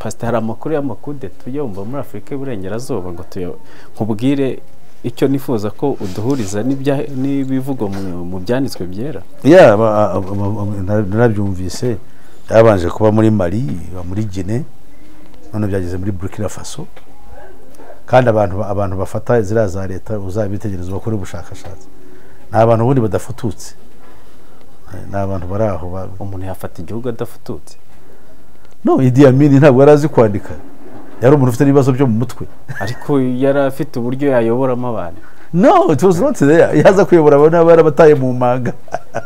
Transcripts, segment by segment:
Pastor, hari amakuru y'amakude tuyumva muri Afrika y'Uburengerazuba ngo nkubwire icyo nifuza ko uduhuriza n'ibivugo mu byanditswe byera. Narabyumvise yabanje kuba muri Mali, muri Guinea, none byageze muri Burkina Faso, kandi abantu bafata zira za leta uzabitegereza bakora ubushakashatsi n'abantu bundi badafututse, n'abantu baraho umuntu yafata igihugu adafututse. No, Idi Amin ntabwo yarazi kwandika, yari umuntu ufite ibibazo byo mu mutwe, ariko yari afite uburyo yayoboramo abantu. No, it was not there. Yaza kuyobora abantu barabataye mu manga.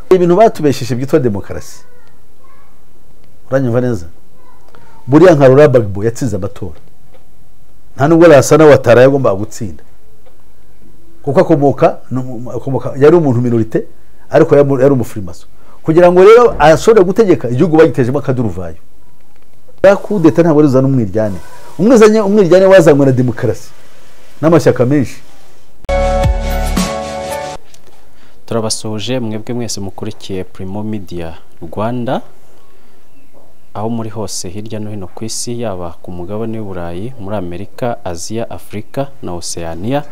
Ibintu batubeshishe byitwa demokarasi. Uranyumva neza? Buriya nka Laurent Gbagbo yatsinze amatora, nta nubwo Lansana Ouattara yagomba gutsinda, kuko akomoka yari umuntu minorite, ariko yari umufrimaso. Kugira ngo rero ashobore gutegeka igihugu bagitejemo akaduruvayo. Yakudeta ntabwo rizana umwiryane. Umwiryane wazanywe na demokarasi n'amashyaka menshi. Turabasuje mwebwe mwese mukurikiye Primo Media Rwanda, aho muri hose hirya no hino ku isi, yaba ku mugabane w'Uburayi, muri Amerika, Aziya, Afrika na Oceania.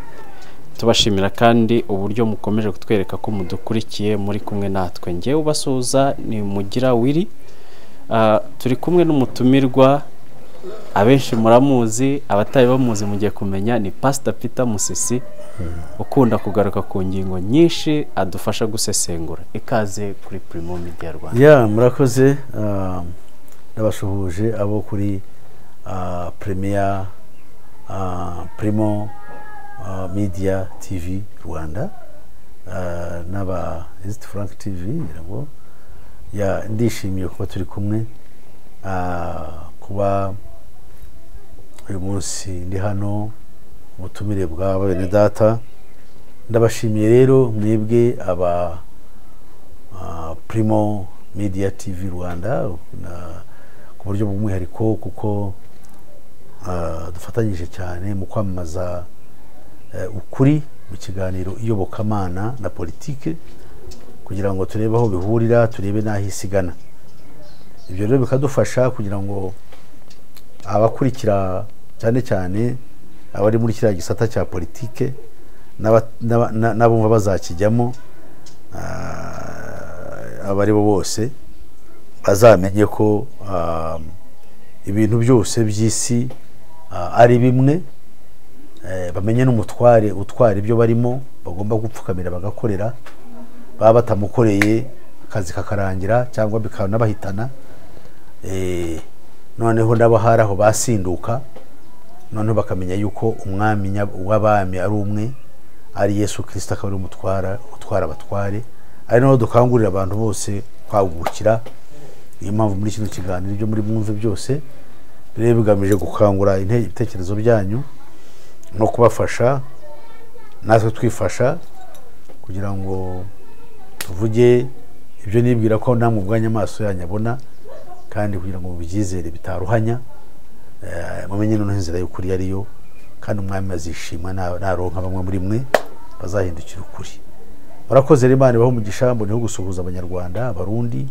Tubashimira kandi uburyo mukomeje kutwereka ko mudukurikiye muri kumwe natwe. Ngewe ubasuhuza ni Mugira Willy. Turi kumwe n'umutumirwa abenshi muramuzi, abataye bamuzi mugiye kumenya, ni Pastor Peter Musisi, ukunda kugaruka ku ngingo nyinshi adufasha gusesengura. Ikaze kuri Primo Media Rwanda. Murakoze. Nabashuhuje abo kuri Primo Media TV Rwanda, n'aba East Frank TV, ngira ndishimiye kuba turi kumwe, kuba uyu munsi ndi hano ubutumire bwa bene data. Ndabashimiye rero mwebwe aba Primo Media TV Rwanda ku buryo bw'umwihariko, kuko dufatanyije cyane mu kwamamaza ukuri mu kiganiro iyobokamana na politike, kugira ngo turebe aho bihurira, turebe n'aho isigana. Ibyo rero bikadufasha kugira ngo abakurikira cyane cyane abari muri kiriya gisata cya politike n'abumva bazakijyamo, abari bo bose bazamenye ko ibintu byose by'isi ari bimwe, bamenye n'umutware utwara ibyo barimo, bagomba gupfukamira bagakorera, baba batamukoreye akazi kakarangira cyangwa bikanabahitana. Noneho n'abahari aho basinduka, noneho bakamenya yuko umwami w'abami ari umwe, ari Yesu Kristo, akaba ari utwara abatware. Ari naho dukangurira abantu bose kwagukira. Niyo mpamvu muri kino kiganiro ibyo muri mwumve byose rero bigamije gukangura ibitekerezo byanyu no kubafasha, natwe twifasha, kugira ngo tuvuge ibyo nibwira ko namwe ubwanya amaso yanyu abona, kandi kugira ngo mubyizere bitaruhanya, mumenye noneho inzira y'ukuri ariyo, kandi umwami azishima naronka bamwe muri mwe bazahindukira ukuri. Murakoze rero, Imana ibahe umugisha. Mboneho gusuhuza Abanyarwanda, Abarundi,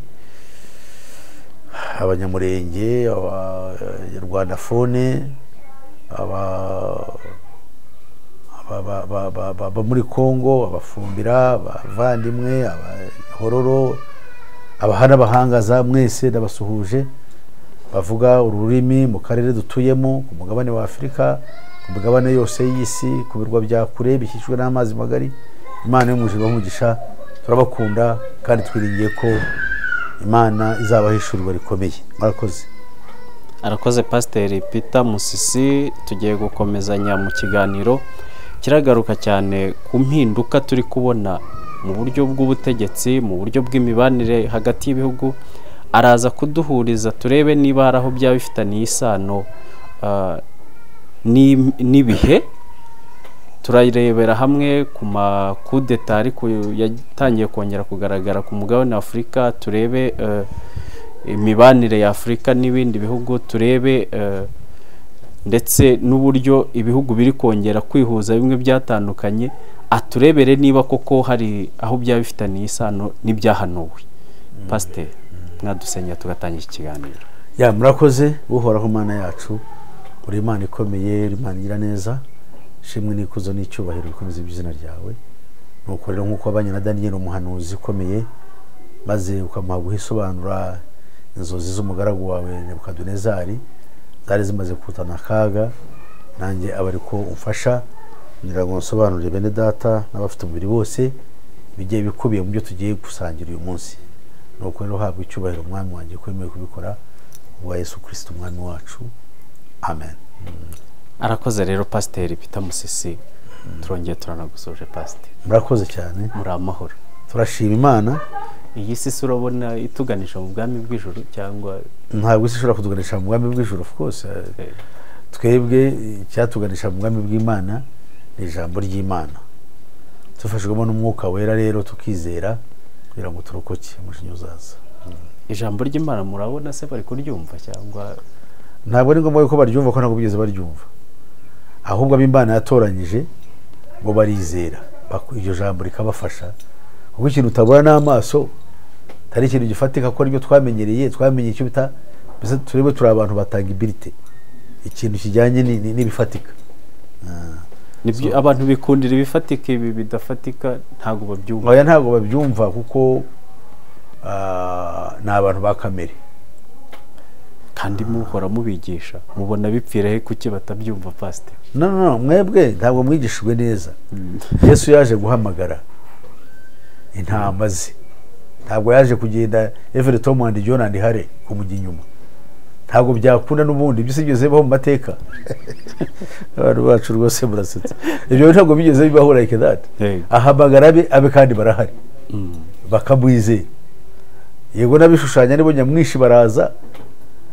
Abanyamurenge, Abanyarwanda fone, aba muri Kongo, Abafumbira, Abavandimwe, Abahororo, abahana bahangaza, mwese ndabasuhuje, bavuga ururimi mu karere dutuyemo, ku mugabane wa Afrika, ku mugabane yose y'isi, ku birwa bya kure bishyikijwe n'amazi magari. Imana y'umujiro w'umugisha, turabakunda kandi twiringiye ko Imana izabahishurwa rikomeye. Murakoze. Arakoze Pastor Peter Musisi. Tugiye gukomezanya mu kiganiro kiragaruka cyane ku mpinduka turi kubona mu buryo bw'ubutegetsi, mu buryo bw'imibanire hagati y'ibihugu. Araza kuduhuriza turebe niba hari aho byaba bifitaniye isano n'ibihe. Turayirebera hamwe ku makudeta ariko yatangiye kongera kugaragara ku mugabane wa Afrika, turebe imibanire ya Afrika n'ibindi bihugu, turebe ndetse n'uburyo ibihugu biri kongera kwihuza bimwe byatandukanye, aturebere niba koko hari aho byaba bifitaniye isano n'ibyahanuwe. Pastor, mwadusenya tugatangira ikiganiro. ya murakoze uhoraho Mana yacu, uri Imana ikomeye, uri Imana igira neza, shimwe n'ikuzo n'icyubahiro bikomeze izina ryawe. Nuko rero nk'uko abanye na Daniel umuhanuzi ukomeye, maze ukamuha guhisobanura inzozi z'umugaragu wawe Nebukadinezari zari zimaze kutana akaga, nanjye aba ariko umfasha ngira ngo nsobanurire bene data n'abafite umubiri bose bigiye bikubiye mu byo tugiye gusangira uyu munsi. Nuko rero habwa icyubahiro umwami wanjye kwemeye kubikora wa Yesu Kristo umwami wacu, amen. Arakoze rero Pasiteri Peter Musisi, turongeye turanagusoje Pasiteri. Murakoze cyane. Muri amahoro. Turashima Imana. Iyi si urabona ituganisha mu bwami bw'ijuru cyangwa ntabwo isi ishobora kutuganisha mu bwami bw'ijuru? Of course. Twebwe icyatuganisha mu bwami bw'Imana ni ijambo ry'Imana, tufashijwemo n'umwuka wera, rero tukizera kugira ngo turokoke umushinga uzaza. Ijambo ry'Imana murabona se bari kuryumva cyangwa ntabwo ari ngombwa ko baryumva, ko ntabwo bigeze baryumva, ahubwo ab'Imana yatoranyije ngo barizera iryo jambo rikabafasha, kuko ikintu utabona n'amaso atari ikintu gifatika, ko aribyo twamenyereye. Twamenye icyo bita mbese turebe turi abantu batanga ibirite, ikintu kijyanye n'ibifatika. nibyo abantu bikundira ibifatika, ibi bidafatika ntabwo babyumva. Oya, ntabwo babyumva kuko ni abantu ba kamere, kandi muhora mubigisha, mubona bipfira he kuki batabyumva Pasiteri? no, mwebwe ntabwo mwigishijwe neza. Yesu yaje guhamagara intama ze, ntabwo yaje kugenda Every Tom and John and Harry kumujya inyuma. Ntabwo byakunda n'ubundi, ibyo sigeze bibaho mu mateka. Abantu bacu rwose murasetsa, ibyo ntabwo bigeze bibaho like that. Ahamagara abe kandi barahari, bakamwizera. Yego n'abishushanya nibo nyamwinshi baraza,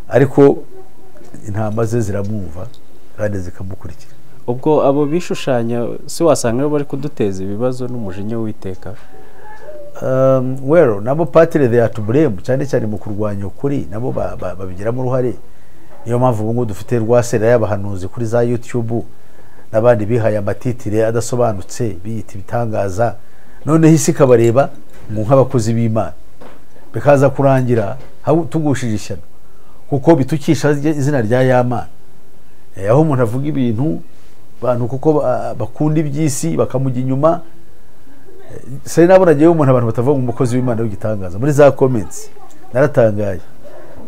ariko intama ze ziramwumva kandi zikamukurikira. Ubwo abo bishushanya si wasanga bari kuduteza ibibazo n'umujinya w'Uwiteka? Well, nabo patire they are to blame, cyane cyane mu kurwanya ukuri, nabo babigiramo uruhare. Niyo mpamvu ubu ngo dufite rwasera y'abahanuzi kuri za YouTube, n'abandi bihaye amatitire adasobanutse biyita ibitangaza, noneho isi kabareba nk'abakozi b'Imana, bikaza kurangira tugushije ishyano, kuko bitukisha izina rya Yamana. Aho umuntu avuga ibintu abantu kuko bakunda iby'isi bakamujya inyuma. Sari nabona giye umuntu abantu batavuga umukozi w'Imana w'igitangaza muri za comments, naratangaye.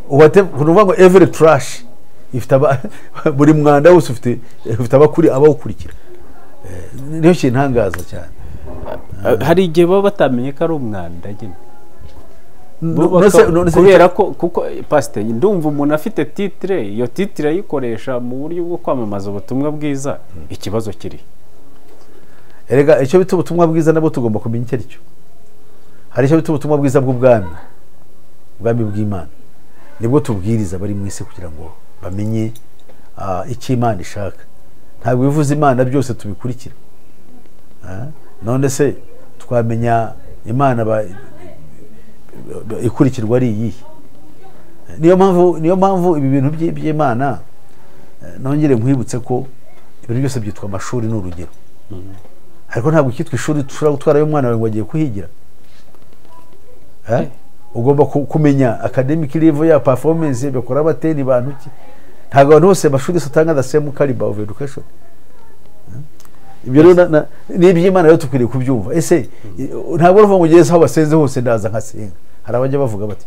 Kuvuga ngo every trash ifite buri mwanda wose ufite abawukurikira. Niyo kintu ntangaza cyane. Hari igihe baba batamenye ko ari umwanda nyine, kubera ko kuko Pasiteri ndumva umuntu afite titire, iyo titire ayikoresha mu buryo bwo kwamamaza ubutumwa bwiza, ikibazo kiri. Erega icyo bita ubutumwa bwiza nabo tugomba kumenya icyo aricyo. Hari icyo bita ubutumwa bwiza bw'ubwami bw'Imana, nibwo tubwiriza bari mu isi kugira ngo bamenye icyo Imana ishaka. Ntabwo bivuze Imana byose tubikurikira. None se twamenya Imana ikurikirwa ari iyi? Niyo mpamvu ibi bintu by'Imana, nongere nkwibutse ko ibintu byose byitwa amashuri n'urugero. Ariko ntabwo cyitwa ishuri dushobora gutwarayo umwana wawe ngo agiye kuhigira. Ugomba kumenya academic level ya performance bakora bateni bantu ki. Ntabwo abantu bose amashuri satanga the same caliber of education. Ibyo rero n'iby'Imana rero tukwiriye kubyumva. Ese ntabwo ruvuga ngo ugeze aho basenze hose ndaza nkasenga. Hari abajya bavuga bati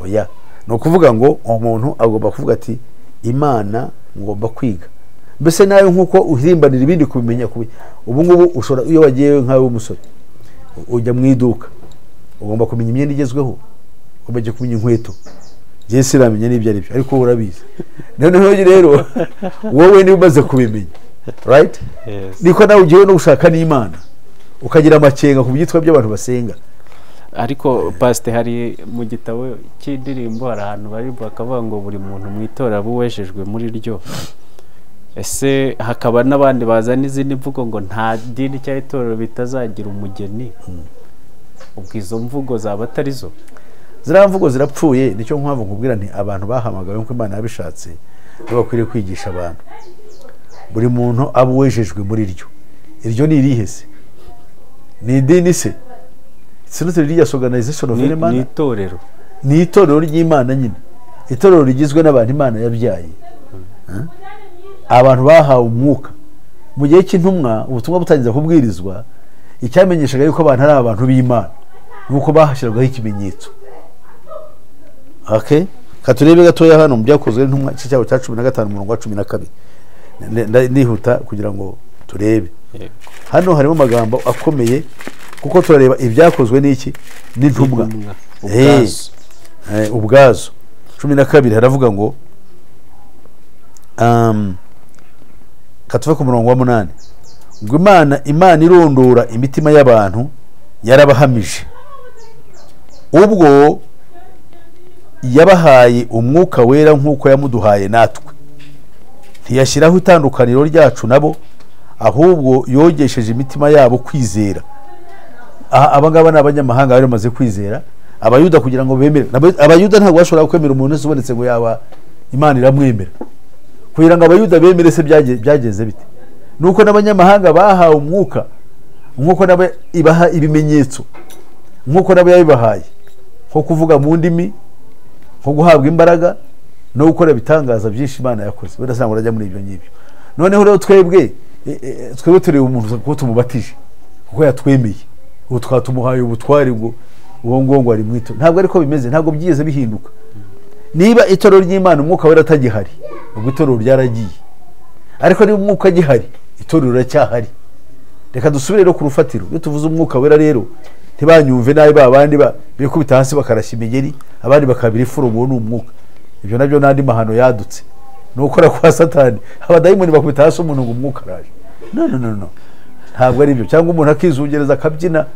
oya, no kuvuga ngo umuntu agomba kuvuga ati Imana ngomba kwiga. Mbese nayo nkuko uhirimbanira ibindi kubimenya ubu ngubu ushobora, iyo wagiye nkawe umusore ujya mu iduka, ugomba kumenya imyenda igezweho, ugomba kumenya inkweto. Je siramenya n'ibyo ari byo, ariko urabizi. Noneho rero wowe niba umaze kubimenya, right? Niko nawe ugiye no gushaka n'Imana, ukagira amakenga ku byitwa by'abantu basenga. Ariko Pasiteri, hari mu gitabo cy'indirimbo hari ahantu bari bakavuga ngo buri muntu mu itorero buwejejwe muri ryo. Ese hakaba n'abandi bazana izindi mvugo ngo nta dini cyangwa itorero bitazagira umugeni. Ubwo izo mvugo zaba atari zo? Ziriya mvugo zirapfuye. Nicyo mpamvu nkubwira nti abantu bahamagawe nk'uko Imana yabishatse bakwiriye kwigisha abantu. Buri muntu abuwejejwe muri ryo. Iryo ni irihe se? Ni idini se? It's not a religious organization of any man. Ni itorero. Ni itorero ry'Imana nyine. itorero rigizwe n'abantu Imana yabyaye, abantu bahawe umwuka mu gihe cy'intumwa, ubutumwa butangiza kubwirizwa, icyamenyeshaga yuko abantu ari abantu b'Imana nuko bahashyiragaho ikimenyetso. Okay, katurebe gatoya hano mu byakozwe n'intumwa cy'icyaho cya 15 umurongo wa 12, nihuta kugira ngo turebe. Hano harimo amagambo akomeye kuko turareba ibyakozwe n'iki n'intumwa ubwazo. 12 haravuga ngo katuve ku murongo wa 8 ngo Imana irondora imitima y'abantu yarabahamije ubwo yabahaye umwuka wera nk'uko yamuduhaye natwe, ntiyashyiraho itandukaniro ryacu nabo, ahubwo yogesheje imitima yabo kwizera. Abangaba ni abanyamahanga bari bamaze kwizera, abayuda kugira ngo bemere. Abayuda ntabwo bashobora kwemera umuntu wese ubonetse ngo yaba Imana iramwemera. Kugira ngo abayuda bemere se byageze bite? Nuko n'abanyamahanga bahawe umwuka, nkuko nabo ibaha ibimenyetso, nkuko nabo yabibahaye, nko kuvuga mu ndimi, nko guhabwa imbaraga no gukora bitangaza byinshi Imana yakoze. Wenda sango rajya muri ibyo ngibyo. Noneho rero twebwe tureba umuntu ko tumubatije kuko yatwemeye, ubu twatumuhaye ubutwari ngo uwo ngo ari mwito. Ntabwo ariko bimeze, ntabwo byigeze bihinduka. Niba itorero ry'Imana umwuka wera atagihari, ubwo itorero ryaragiye. Ariko niba umwuka agihari, itorero riracyahari. Reka dusubire rero ku rufatiro. Iyo tuvuze umwuka wera rero, ntibanyumve nabi babandi bikubita hasi bakarashya imigeri, abandi bakabira ifuro ngo n'umwuka. Ibyo nabyo nandi mahano yadutse. Nukora kwa Satani, abadayimoni bakubita hasi umuntu ngo umwuka araje. No. Ntabwo ari byo. Cyangwa umuntu akizungereza akabyina,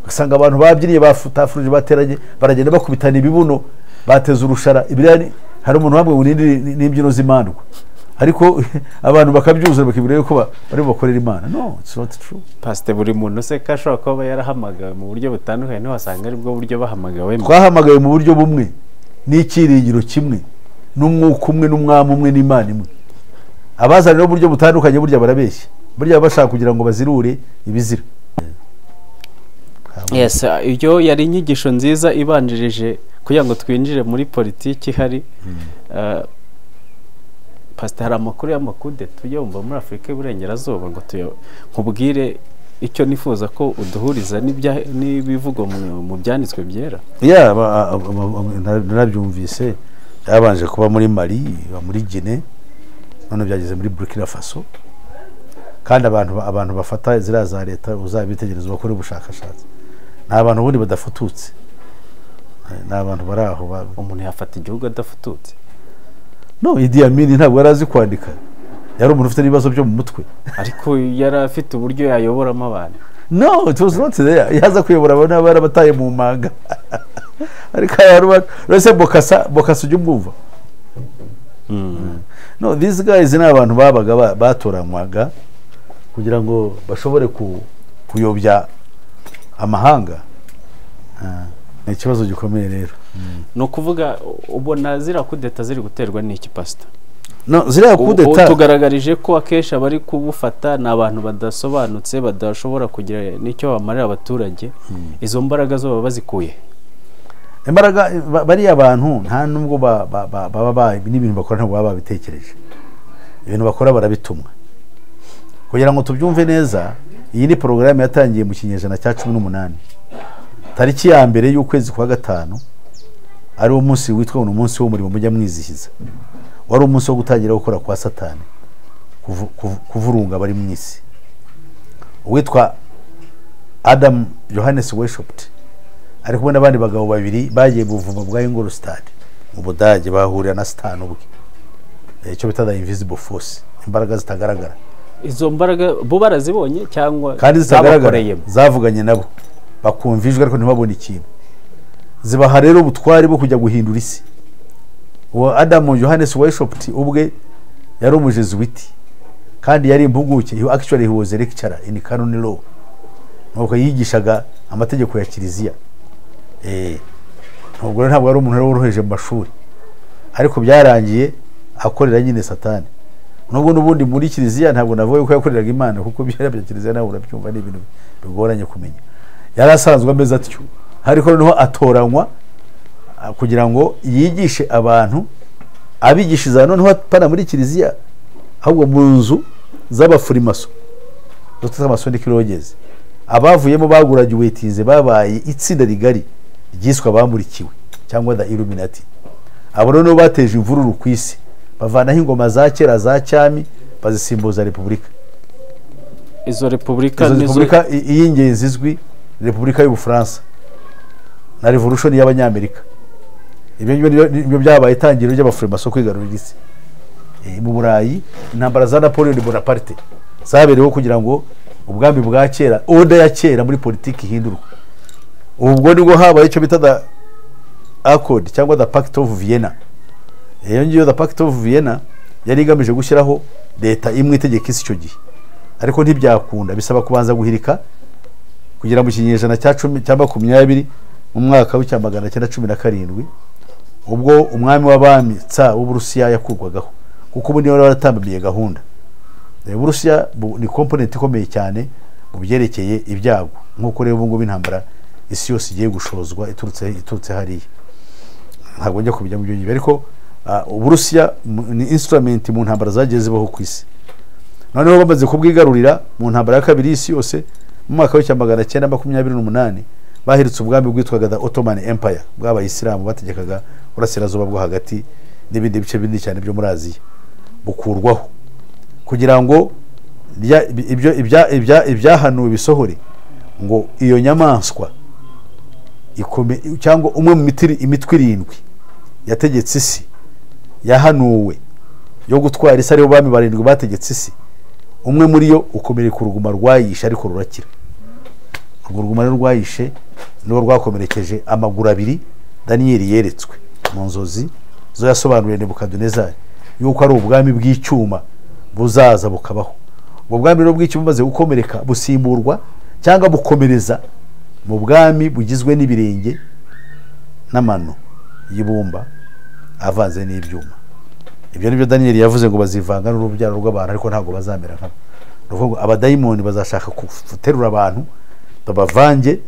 ugasanga abantu babyinnye bafutafuruje bateranye, baragenda bakubitana ibibuno, bateza urushara. Ibirani hari umuntu wamwe ngo n'imbyino z'Imana. Ariko abantu bakabyuza bakibwira yuko bari bakorera Imana. No, it's not true. Pastor, buri muntu se kashobora kuba yarahamagawe mu buryo butandukanye, no wasanga ari bwo buryo bahamagawe. Twahamagawe mu buryo bumwe, n'ikiringiro kimwe, n'umwuka umwe, n'umwami umwe, n'Imana imwe. Abazana uburyo butandukanye burya barabeshya, burya bashaka kugira ngo bazirure ibizira. Yes, iyo yari inyigisho nziza ibanjirije kugira ngo twinjire muri politiki hari. Pastor, hari amakuru y'amakude tuyumva muri Afurika y'Uburengerazuba ngo nkubwire icyo nifuza ko uduhuriza n'ibivugo mu byanditswe byera. Narabyumvise, yabanje kuba muri Mali, muri Guinea, none byageze muri Burkina Faso. Kandi abantu bafata ziriya za leta uzabitegereza bakora ubushakashatsi, ni abantu ubundi badafututse, ni abantu bari aho. Umuntu yafata igihugu adafututse? No, Idi Amin ntabwo yarazi kwandika, yari umuntu ufite ibibazo byo mu mutwe, ariko yari afite uburyo yayoboramo abantu. No, it was not there. Yaza kuyobora abantu barabataye mu manga. Ariko yarose Bokasa ujye umwumva. No, these guys ni abantu babaga batoranywaga kugira ngo bashobore kuyobya amahanga. Ni ikibazo gikomeye rero. No kuvuga ubona zira kudeta ziri guterwa n'iki, Pastor? No, zira kudeta tugaragarije ko akesha abari kubufata n'abantu badasobanutse, badashobora kugira n'icyo bamarira abaturage. Izo mbaraga zo baba bazikuye. Imbaraga bari abantu nta nubwo baba n'ibintu bakora ntabwo baba babitekereje. Ibintu bakora barabitumwa. Kugira ngo tubyumve neza, iyi ni porogaramu yatangiye mu kinyejana cya 18. Tariki ya mbere y'ukwezi kwa gatanu ari umunsi witwa umunsi w'umurimo mujya mwizihiza. Wari umunsi wo gutangira gukora kwa Satani, kuvurunga bari mu isi. Uwitwa Adam Johannes Weishaupt ari kumwe n'abandi bagabo babiri bagiye buvuma bwa Ingolstadt mu Budage, bahurira na Satan ubwe. Icyo bita the invisible force, imbaraga zitagaragara. Izo mbaraga bo barazibonye cyangwa kandi zitagaragara, zavuganye nabo bakumvijwe ariko ntibabone ikintu. Zibaha rero ubutwari bwo kujya guhindura isi. Uwo Adam Johannes Weishaupt ubwe yari umujesuiti kandi yari impuguke. Actually he was a lecturer in canon law. Nuko yigishaga amategeko ya kiliziya. Ntabwo ari umuntu woroheje mu mashuri, ariko byarangiye akorera nyine Satani. Nubwo n'ubundi muri kiliziya ntabwo navuye ko yakoreraga Imana, kuko byari bya kiliziya nawe urabyumva ni ibintu bigoranye kumenya. Yari asanzwe ameze atyo, ariko noneho atoranywa kugira ngo yigishe abantu abigishiriza noneho pana muri kiliziya ahubwo mu nzu z'abafurimaso z'amasoniki rogeze. Abavuyemo baguraduwetinze babaye itsinda rigari ryiswe abamurikiwe cyangwa the Illuminati. Abo rero bateje imvururu ku isi, bavanaho ingoma za kera za cyami bazisimbuza repubulika. Izo repubulika y'ingenzi izwi Repubulika y'Ubufaransa na Revolution y'Abanyamerika. Ibyo byabaye itangiriro ry'abafurimaso kwigarurira isi. Mu Burayi intambara za Napoleon Bonaparte zabereho kugira ngo ubwami bwa kera, oda ya kera muri politiki ihindurwa. Ubwo nibwo habaye icyo bita the Accord cyangwa the Pact of Vienna. Iyo ngiyo the Pact of Vienna yari igamije gushyiraho leta imwe itegeka isi icyo gihe, ariko ntibyakunda, bisaba kubanza guhirika kugira mu kinyejana cya 10 cyangwa 20 mu mwaka wa 1917 ubwo umwami w'abami tsa w'Uburusiya yakurwagaho, kuko ubu niwe waratambamiye gahunda. Uburusiya ni component ikomeye cyane mu byerekeye ibyago, nkuko rero ubungu b'intambara isi yose igiye gushozwa iturutse hariya. Ntabwo njya kubijya mu byo nyibe, ariko Uburusiya ni instrument mu ntambara zagiye zibaho ku isi. Noneho bamaze kubwigarurira mu ntambara ya kabiri y'isi yose mu mwaka wa 1928 bahiritse ubwami bwitwaga the Ottoman Empire bw'abayisilamu bategekaga urasirazuba bwo hagati n'ibindi bice binini cyane byo muri Aziya, bukurwaho kugira ngo ibyahanuwe bisohore, ngo iyo nyamaswa cyangwa umwe mu imitwe 7 yategetse isi yahanuwe yo gutwara isi, aribo bami 7 bategetse isi, umwe muri yo ukomereka uruguma rwayishe ariko rurakira. Urwo ruguma rwayishe niwo rwakomerekeje amaguru 2 Daniyeli yeretswe mu nzozi zo yasobanuriye Nebukadinezari yuko ari ubwami bw'icyuma buzaza bukabaho. Ubwo bwami rero bw'icyuma bumaze gukomereka busimburwa cyangwa bukomereza mu bwami bugizwe n'ibirenge n'amano y'ibumba avanze n'ibyuma. Ibyo nibyo Daniyeli yavuze ngo bazivanga n'urubyaro rw'abantu, ariko ntabwo bazamera nkabo. Nuvuga abadayimoni bazashaka guterura abantu babavange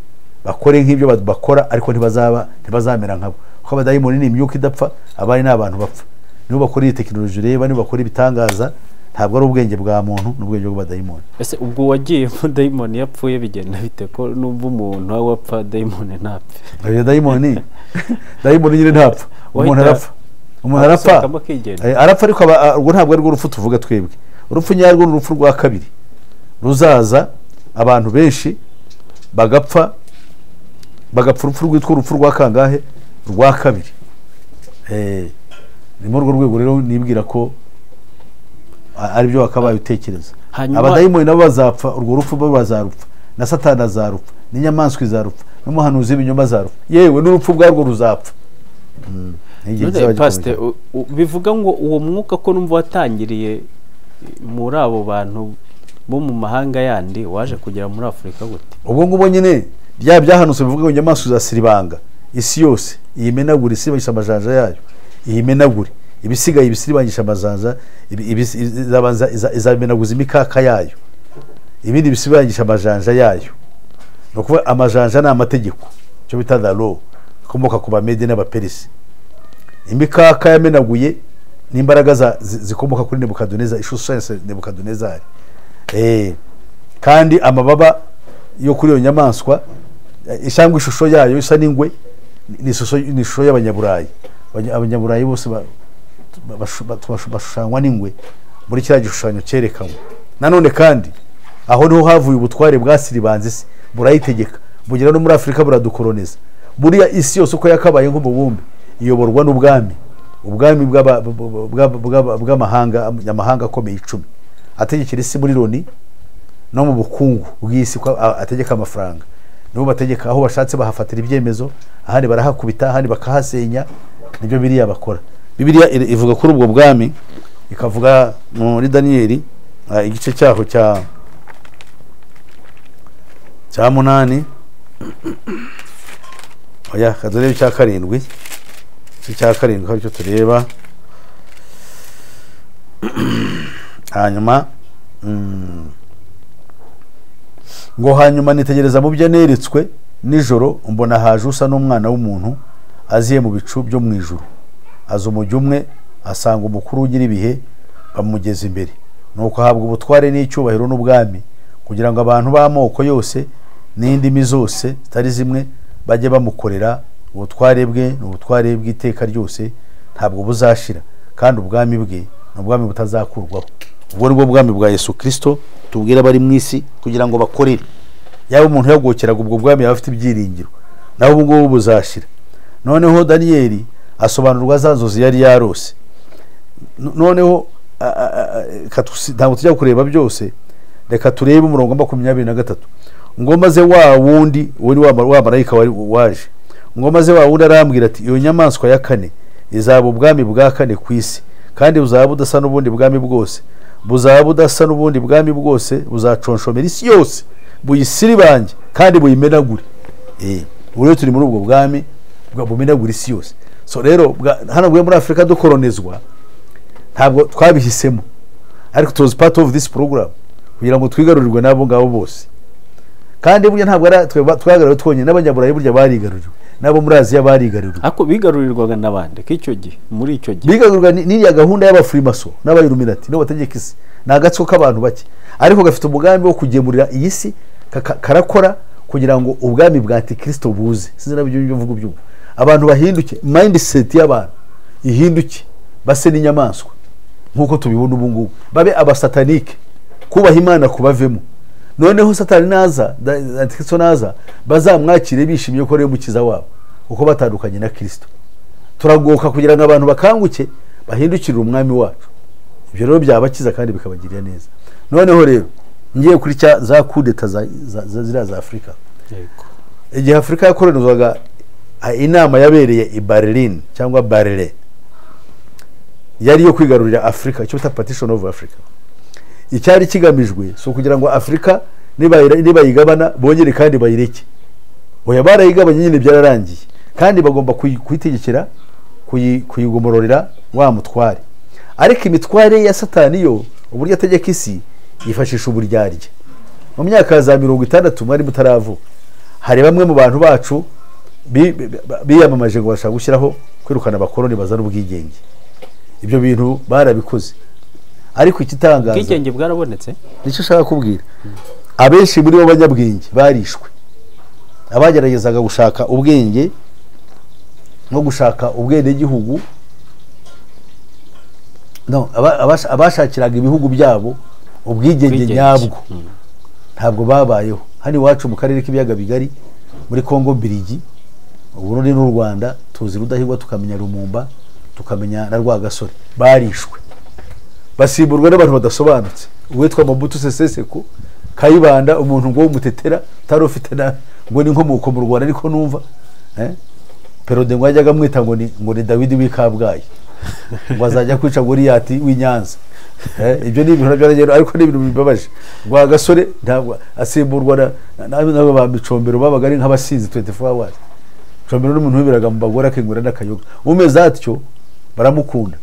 bakore nk'ibyo bakora, ariko ntibazamera nkabo, kuko abadayimoni ni imyuka idapfa, abari n'abantu bapfa. Nibo bakora iyi tekinoloji reba, nibo bakora ibitangaza, ntabwo ari ubwenge bwa muntu, n'ubwenge bw'abadayimoni. Ese ubwo wagiye mu dayimoni yapfuye bigenda bite ko numva umuntu aho wapfa dayimoni ntapfe? Iyo dayimoni nyine ntapfa, umuntu arapfa. Umuntu arapfa arapfa, ariko urwo ntabwo ari rwo rupfu tuvuga twebwe. Urupfu nyarwo ni urupfu rwa kabiri ruzaza, abantu benshi bagapfa urupfu rwitwa urupfu rwa kangahe? Rwa kabiri. Ni muri urwo rwego rero nibwira ko ari byo wakabaye utekereza. Abadayimoni nabo bazapfa, urwo rupfu bo bazarupfa, na Satani azarupfa, n'inyamaswa izarupfa, n'umuhanuzi w'ibinyoma azarupfa, yewe n'urupfu bwarwo ruzapfa. Pastor, bivuga ngo uwo mwuka ko numva watangiriye muri abo bantu bo mu mahanga yandi waje kugera muri Afurika gute? Ubwo ngubo nyine byahanutse bivuga ngo inyamaswa zasiribanga isi yose, iyimenagura isibangisha amajanja yayo, iyimenagure ibisigaye ibisiribangisha amajanja, izabimenaguza imikaka yayo, ibindi bisibangisha amajanja yayo. No kuva amajanja na amategeko cyo bita the law, komoka ku Bamede n'Abaperisi. Imikaka yamenaguye n'imbaraga zikomoka kuri Nebukadinezari, ishusho ya Nebukadinezari. Kandi amababa yo kuri iyo nyamaswa ishangwa ishusho yayo isa n'ingwe, ni ishusho y'Abanyaburayi. Abanyaburayi bose bashushanywa n'ingwe muri kiriya gishushanyo cyerekanwe. Nanone kandi aho niho havuye ubutware bwasiribanze isi, burayitegeka bugera no muri Afurika buradukoloniza. Buriya isi yose uko yakabaye nk'umubumbe iyoborwa n'ubwami, ubwami bw'amahanga, amahanga akomeye 10 ategekera isi muri Loni no mu bukungu bw'isi, ko ategeka amafaranga. Nibo bategeka aho bashatse bahafatira ibyemezo, ahandi barahakubita, ahandi bakahasenya. Nibyo Bibiliya bakora. Bibiliya ivuga kuri ubwo bwami, ikavuga muri Daniyeli igice cyaho cya 8 oya kadurebe cya 7 cya 7 ko cyo tureba. Hanyuma ngo hanyuma nitegereza mu byo neretswe nijoro, mbona haje usa n'umwana w'umuntu aziye mu bicu byo mu ijuru, aza umujyi umwe asanga umukuru ugira ibihe bamugeza imbere, nuko ahabwa ubutware n'icyubahiro n'ubwami kugira ngo abantu b'amoko yose n'indimi zose zitari zimwe bajye bamukorera. Ubutware bwe ni ubutware bw'iteka ryose, ntabwo buzashira, kandi ubwami bwe ni ubwami butazakurwaho. Ubwo ni bwo bwami bwa Yesu Kristo tubwira abari mu isi kugira ngo bakorere. Yaba umuntu yagokeraga ubwo bwami yaba afite ibyiringiro, naho ubu ngubu buzashira. Noneho Daniyeli asobanurwa za nzozi yari yarose. Noneho ntabwo tujya kureba byose, reka turebe umurongo 23 ngo maze wa wundi wa marayika waje, ngo maze wa wundi arambwira ati iyo nyamaswa ya kane izaba ubwami bwa kane ku isi, kandi buzaba budasa n'ubundi bwami bwose, buzaba budasa n'ubundi bwami bwose, buzaconshomera isi yose buyisiribange kandi buyimenagure. Ubu turi muri ubwo bwami bumenagura isi yose. So rero hano muri Afurika dukolonizwa ntabwo twabihisemo, ariko it was part of this program kugira ngo twigarurirwe n'abo ngabo bose. Kandi burya ntabwo twagaruriwe twonyine, n'abanyaburayi burya barigaruriwe, n'abo muri Aziya barigaruriwe. Ako bigarurirwaga n'abandi k'icyo gihe, muri icyo gihe bigarurirwa n'iriya gahunda y'abafurimaso n'abayilluminati n'abategeka isi. Ni agatsiko k'abantu bake, ariko gafite umugambi wo kugemurira iyi si, karakora kugira ngo ubwami bwa Antikristo buze. Sinzi nabyo mvuga byumva, abantu bahinduke, mindset y'abantu ihinduke, base n'inyamaswa nkuko tubibona ubu ngubu, babe abasatanike, kubaha Imana kubavemo. Noneho Satani naza, Antikristo naza, bazamwakire bishimiye ko ari umukiza wabo, uko batandukanye na Kristo. Turagoka kugira ngo abantu bakanguke bahindukire umwami wacu. Ibyo rero byabakiza kandi bikabagirira neza. Noneho rero ngiye kuri za kudeta za Afurika. Igihe Afurika yakolonizwaga, inama yabereye i Berlin cyangwa Berlin yari yo kwigarurira Afurika, icyo bita partition of Africa. Icyari kigamijwe so kugira ngo Afurika nibayigabana bongere kandi bayireke. Oya, barayigabanye nyine byararangiye, kandi bagomba kuyitegekera, kuyigomororera wa mutware. Ariko imitware ya Satani yo uburyo ategeka isi yifashisha uburyarya. Mu myaka za 60 mwari mutaravuka, hari bamwe mu bantu bacu biyamamaje ngo bashaka gushyiraho kwirukana abakoloni bazana ubwigenge. Ibyo bintu barabikoze, ariko ikitangaza ubwigenge bwarabonetse. Nicyo ushaka kubwira, abenshi muri bo banyabwenge barishwe, abageragezaga gushaka ubwenge no gushaka ubwene gihugu, no abashakiraga ibihugu byabo ubwigenge nyabwo ntabwo babayeho. Hani wacu mu karere k'ibiyaga bigari, muri Kongo Mbirigi, Burundi n'u Rwanda, tuzi Rudahigwa, tukamenya Lumumba, tukamenya na Rwagasore, barishwe basimburwa n'abantu badasobanutse. Uwitwa Mobutu Sese Seko, Kayibanda, umuntu ngo umutetera tarofite na ngo ni nkomuko mu Rwanda, ariko numva Perode ngo yajyaga mwita ngo ni Dawidi w'Ikabgayi, ngo azajya kwica Goliyati w'Inyanza. Ibyo ni ibintu byaragera, ariko ni ibintu bibabaje. Rwagasore ntabwo asimburwa n'abo ba Micombero babaga ari nk'abasizi 24 hours. Micombero n'umuntu wibiraga mu bagore akengura n'akayoga, umeze atyo baramukunda.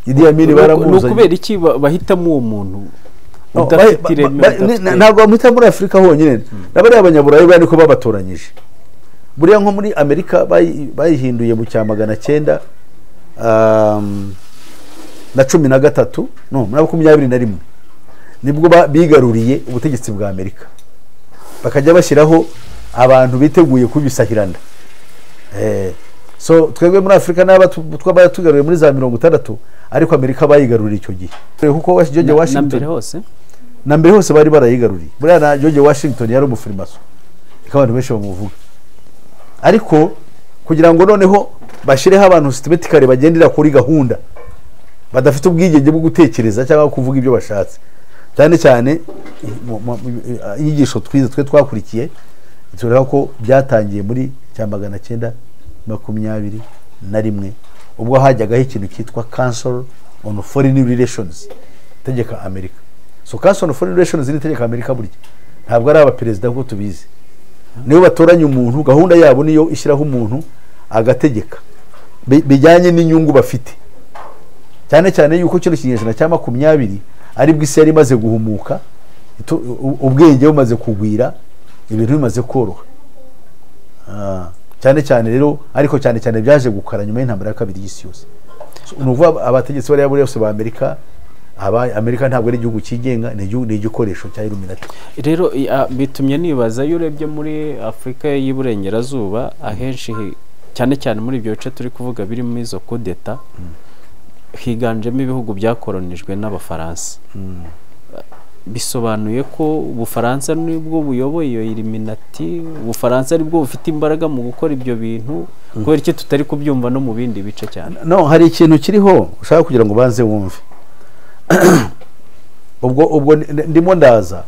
Idi Amin baramuza. Kubera iki bahitamo uwo muntu udafitire? Ntabwo bamwita muri Afurika honyine, n'abari abanyaburayi bari ko babatoranyije. Buriya nko muri Amerika bayihinduye mu cya 900 na 13 no na 21 nibwo bigaruriye ubutegetsi bwa Amerika, bakajya bashyiraho abantu biteguye kubisahirana. So twebwe muri Afurika n'aba twabatugaruye muri za 60, ariko Amerika bayigaruriye icyo gihe, kuko George Washington na mbere hose bari barayigaruriye. Buriya na George Washington yari umufirimaso, abantu benshi bamuvuga, ariko kugira ngo noneho bashireho abantu systematically bagendera kuri gahunda, badafite ubwigenge bwo gutekereza cyangwa kuvuga ibyo bashatse. Cyane cyane inyigisho twe twakurikiye tureba ko byatangiye muri 1921 ubwo hajyagaho ikintu cyitwa Council on Foreign Relations, tegeka Amerika. So Council on Foreign Relations ni tegeka Amerika, burya ntabwo ari abaperezida nk'uko tubizi, niyo batoranya umuntu, gahunda yabo niyo ishyiraho umuntu agategeka bijyanye n'inyungu bafite. Cyane cyane yuko kino kinyejana cya 20 ari bw'isi yari imaze guhumuka, ubwenge bumaze kugwira, ibintu bimaze koroha. Cyane cyane rero, ariko cyane cyane byaje gukara nyuma y'intambara ya kabiri y'isi yose. nuvuga abategetsi bari bose ba Amerika Amerika ntabwo ari igihugu kigenga, ni igikoresho cya Illuminati. Rero bitumye nibaza iyo urebye muri Afurika y'Iburengerazuba ahenshi cyane cyane muri ibyo bice turi kuvuga birimo izo kudeta higanjemo ibihugu byakoronijwe n'Abafaransa. Bisobanuye ko Ubufaransa nibwo buyoboye iyo Illuminati, Ubufaransa aribwo bufite imbaraga mu gukora ibyo bintu, kubera iki tutari kubyumva no mu bindi bice cyane. No, hari ikintu kiriho ushaka kugira ngo banze wumve. ubwo ndimo ndaza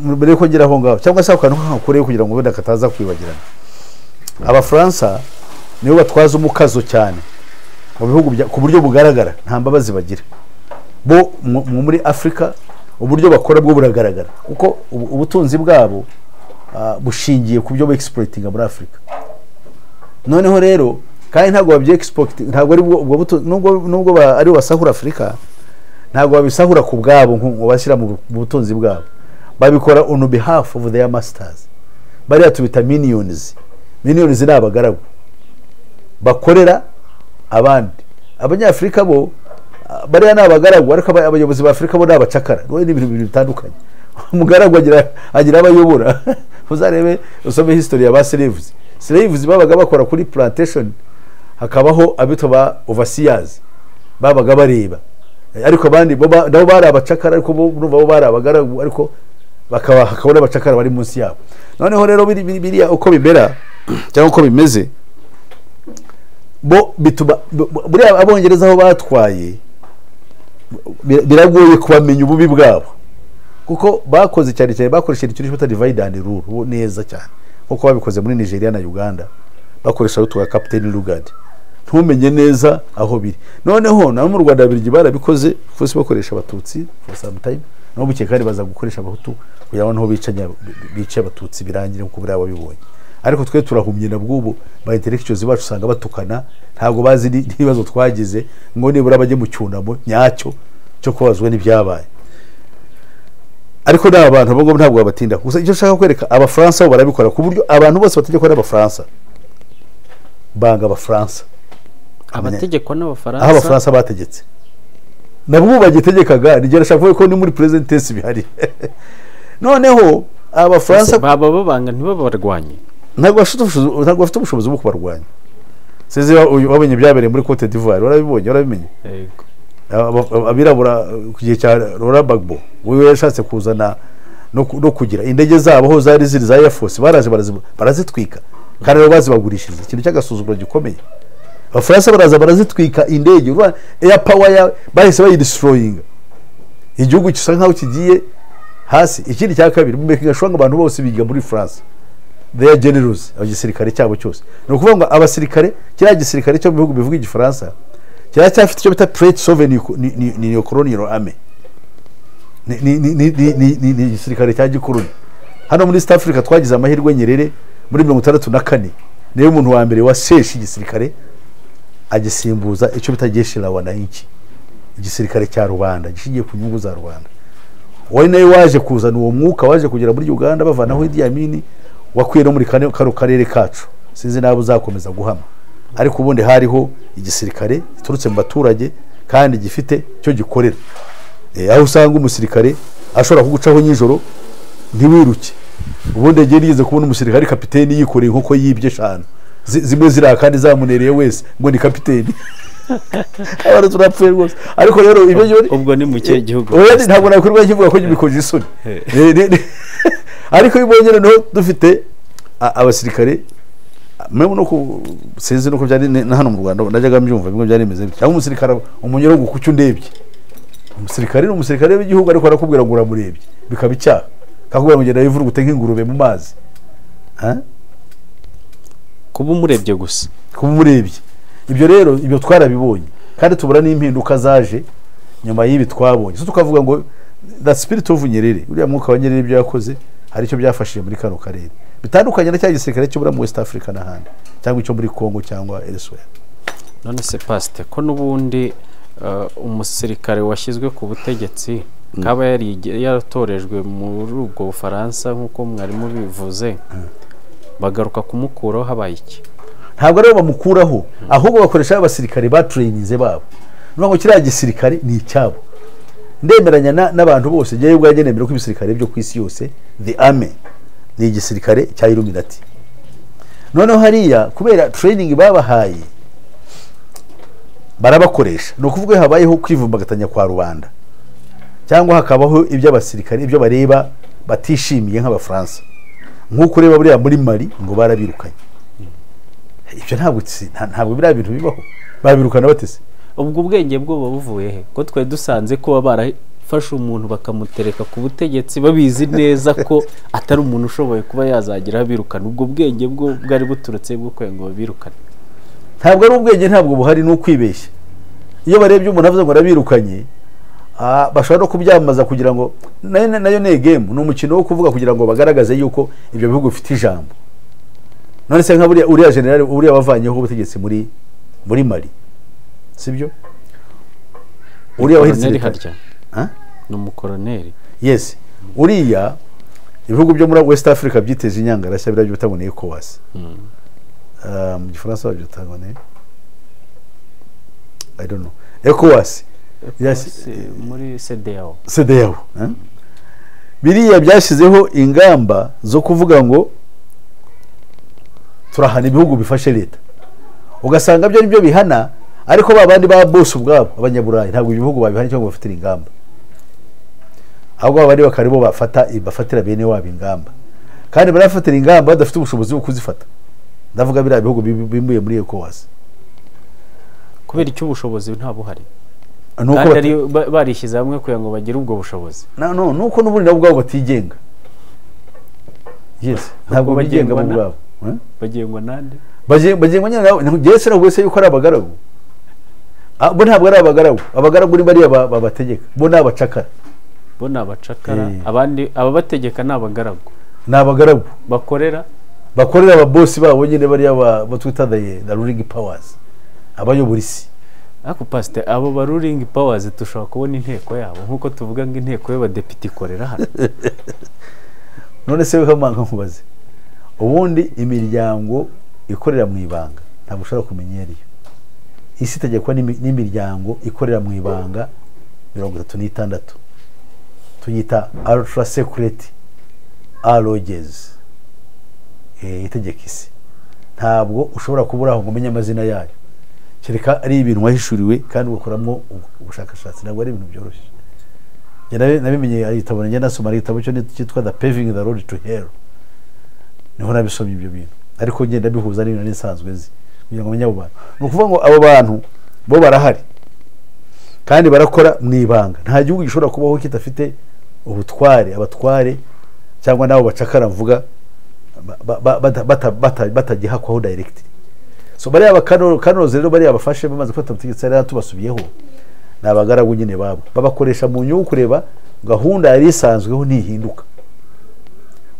mbere ko ngira aho ngaho cyangwa se akantu kakure kugira ngo wenda kataza kwibagirana. Abafaransa nibo batwaza umukazo cyane mu bihugu ku buryo bugaragara, nta mbabazi bagira. Bo muri Afrika uburyo bakora bwo buragaragara kuko ubutunzi bwabo bushingiye ku byo exploitinga muri Afrika. Noneho rero kandi ntabwo babye export, ntabwo ari ubwo nubwo ari wasahura Afrika, ntabwo babisahura ku bwabo ngo bashyira mu butunzi bwabo, babikora on behalf of their masters. Bariya tubita minions ni abagaragu bakorera abandi. Abanyafrika bo bariya ni abagaragu, ariko abayobozi ba Afrika bo ni abacakara. Ni ibintu bitandukanye. Umugaragu agira abayobora. Uzarebe usome history ya ba slaves babaga bakora kuri plantation, hakabaho abito ba overseers babaga bareba, ariko abandi nabo bari abacakara, ariko bo bari abagaragu, ariko hakabona abacakara bari munsi yabo. Noneho rero biriya uko bimera cyangwa uko bimeze, bo bituma buriya Abongereza aho batwaye biragoye kubamenya ububi bwabo, kuko bakoze cyane bakoresheje ikintu cyitwa divide and rule neza cyane, kuko babikoze muri Nigeria na Uganda, bakoresha rutuga Captain Lugard, ntumenye neza aho biri. Noneho na mu Rwanda birigi barabikoze, fose bakoresha Abatutsi for some time, no buke kandi baza gukoresha Abahutu kugira ngo naho bice Abatutsi birangire kuko buriya babibonye. Ariko twe turahumye na bwubu ba intellectuals bacu usanga batukana, ntabwo bazi n'ibibazo twagize ngo nibura bajye mu cyunamo nyacyo cyo kubazwa n'ibyabaye. Ariko naba abantu bo ntabwo babatinda. Gusa icyo shaka kwereka Abafaransa bo barabikora ku buryo abantu bose bategekwa n'Abafaransa banga Abafaransa, abategekwa n'Abafaransa, aho Abafaransa bategetse nabwo bagitegekaga. Nigera shaka ko ni muri present tense bihari. Noneho Abafaransa baba babanga ntibabarwanye, ntabwo bafite ubushobozi bwo kubarwanya. Seze wabonye byabereye muri Cote d'Ivoire, warabimenye. Yego. Abirabura ku gihe cya Laurent Gbagbo we yashatse kuzana no kugira indege zabo ho zari ziri za Air Force, baraje barazitwika kandi bazibagurishiriza, ikintu cy'agasuzuguro gikomeye. Abafaransa barazitwika indege, air power bahise bayidestroyinga, igihugu gisa nkaho kigiye hasi. Ikindi cya kabiri making sure abantu bose biga muri France, they are generals, abagisirikare cyabo cyose. No kuvuga ngo abasirikare kira gisirikare cyo bihugu bivuga igifaransa cyafite icyo bita French Sovereign Colonial Army, ni gisirikare cya gikoroni. Hano muri East Africa twagize amahirwe Nyerere muri 1964 niyo umuntu wa mbere waseshi igisirikare agisimbuza icyo bita jeshi la wananchi, igisirikare cya rubanda gishingiye ku nyungu za rubanda. Wari nayo waje kuzana uwo mwuka, waje kugera muri Uganda bavanaho Idi Amin, wakwiye no muri kano karere kacu, sinzi nabo uzakomeza guhama. Ariko ubundi hariho igisirikare giturutse mu baturage kandi gifite cyo gikorera. Aho usanga umusirikare ashobora kugucaho nyijoro ntiwiruke. Ubundi yigeze kubona umusirikare kapiteni yikoreye nk'uko yibye 5 zimwe zira kandi zamunereye wese ngo ni kapiteni. Abara turapfuye rwose. Ariko rero ibyo ubwo ni mu cye gihugu, ntabwo nakwirwa kivuga ko gibikoje isoni. Ariko ibonye no dufite abasirikare mwe no sinzi no ko byari na hano mu Rwanda najyaga mbyumva bimwe byari bimeze cyangwa umusirikare umunyoro gukucyo ndebye. Umusirikare n'umusirikare w'igihugu ariko arakubwira ngo uramurebye bikaba icyaha, kakubwira ngo ngenda yivura gute nk'ingurube mu mazi. Kuba umurebye gusa, kuba umurebye. Ibyo rero ibyo twarabibonye kandi tubura n'impinduka zaje nyuma y'ibi twabonye. So tukavuga ngo the spirit of Nyerere, uriya mwuka wa Nyerere ibyo yakoze hari icyo byafashije muri kano karere bitandukanye na cya gisirikare cyo muri West Africa n'ahandi cyangwa icyo muri Congo cyangwa elsewhere. None se Pastor ko nubundi umusirikare washyizwe ku butegetsi kaba yaratorejwe muri ubwo Bufaransa nk'uko mwarimu bivuze, bagaruka kumukuraho habaye iki? ntabwo aribo bamukuraho ahubwo bakoresha abasirikare batraininze babo nuko kiriya gisirikare ni icyabo ndemeranya n'abantu bose ngiye ubwanjye nemera ko ibisirikare byo ku isi yose the army ni igisirikare cya Illuminati noneho hariya kubera training babahaye barabakoresha no kuvuga habayeho kwivumbagatanya kwa rubanda cyangwa hakabaho iby'abasirikare ibyo bareba batishimiye nk'abafaransa nk'uko ureba buriya muri Mali ngo barabirukanye ibyo ntabwo biriya bintu bibaho babirukana batese ubwo ubwenge bwo buvuye he ko twe dusanze ko barafashe umuntu bakamutereka ku butegetsi babizi neza ko atari umuntu ushoboye kuba yazagira abirukana ubwo bwenge bwo bwari buturutse bwo kwengo birukana ntabwo ari ubwenge ntabwo buhari no kwibeshya iyo barebye umuntu avuze ngo arabirukanye bashobora no kubyamaza kugira ngo nayo ne game ni umukino wo kuvuga kugira ngo bagaragaze yuko ibyo bihugu bifite ijambo none se nka uriya general uriya wavanyeho ubutegetsi muri Mali sibyo uriya wahiritse harya ni umukoloneli yes uriya ibihugu byo muri West Africa byiteje inyangarashya birabyo bitaboneye ECOWAS mu gifaransa babyitangone I don't know ECOWAS yes muri CEDEAO biriya byashizeho ingamba zo kuvuga ngo turahana ibihugu bifashe leta ugasanga byo nibyo bihana ariko babandi ba boss ubwabo abanyaburayi ntabwo ibihugu babihana cyangwa bafatira ingamba ahubwo abari bakaribo bafatira bene wabo ingamba kandi barafatira ingamba badafite ubushobozi bwo kuzifata ndavuga biriya bihugu bimbuye muri ECOWAS kubera icyo ubushobozi nta buhari kandi barishyize hamwe kugira ngo bagire ubwo bushobozi nuko n'ubundi nabo ubwabo batigenga yes ntabwo bigenga mu bwabo bagengwa nande bagengwa nyine nawe se nabwo se yuko ari abagaragu bo ntabwo ari abagaragu ni bariya babategeka bo ni abacakara abandi ababategeka ni abagaragu bakorera ababosi babo nyine bariya batwita the ruling powers abayobora isi ako pastor abo ba ruling powers tushobora kubona inteko yabo nkuko tuvuga ngo inteko y'abadepite ikorera hano none se wehamanga nkubaze ubundi imiryango ikorera mu ibanga ntabwo ushobora kumenya iyo isi itegekwa n'imiryango ikorera mu ibanga 36 tuyita ultra secret alloges itegeka isi ntabwo ushobora kuburaho ngo umenye amazina yayo kereka ari ibintu wahishuriwe kandi ugakoramo ubushakashatsi ntabwo ari ibintu byoroshye nabimenye aritabona njye nasoma igitabo cyo cyitwa The Paving the Road to Hell niho nabisomye ibyo bintu ariko ngenda bihuza n'ibintu nisanzwe nzi kugira ngo menye abo bantu ni ukuvuga ngo abo bantu bo barahari kandi barakora mu ibanga nta gihugu gishobora kubaho kitafite abatware cyangwa nabo bacakara mvuga batagihakwaho direct so bariya bakanoze rero bariya bafashe bamaze gufata ubutegetsi ari tubasubiyeho nabagaragu nyine babo babakoresha mu nyungu kureba gahunda yari isanzweho ntihinduka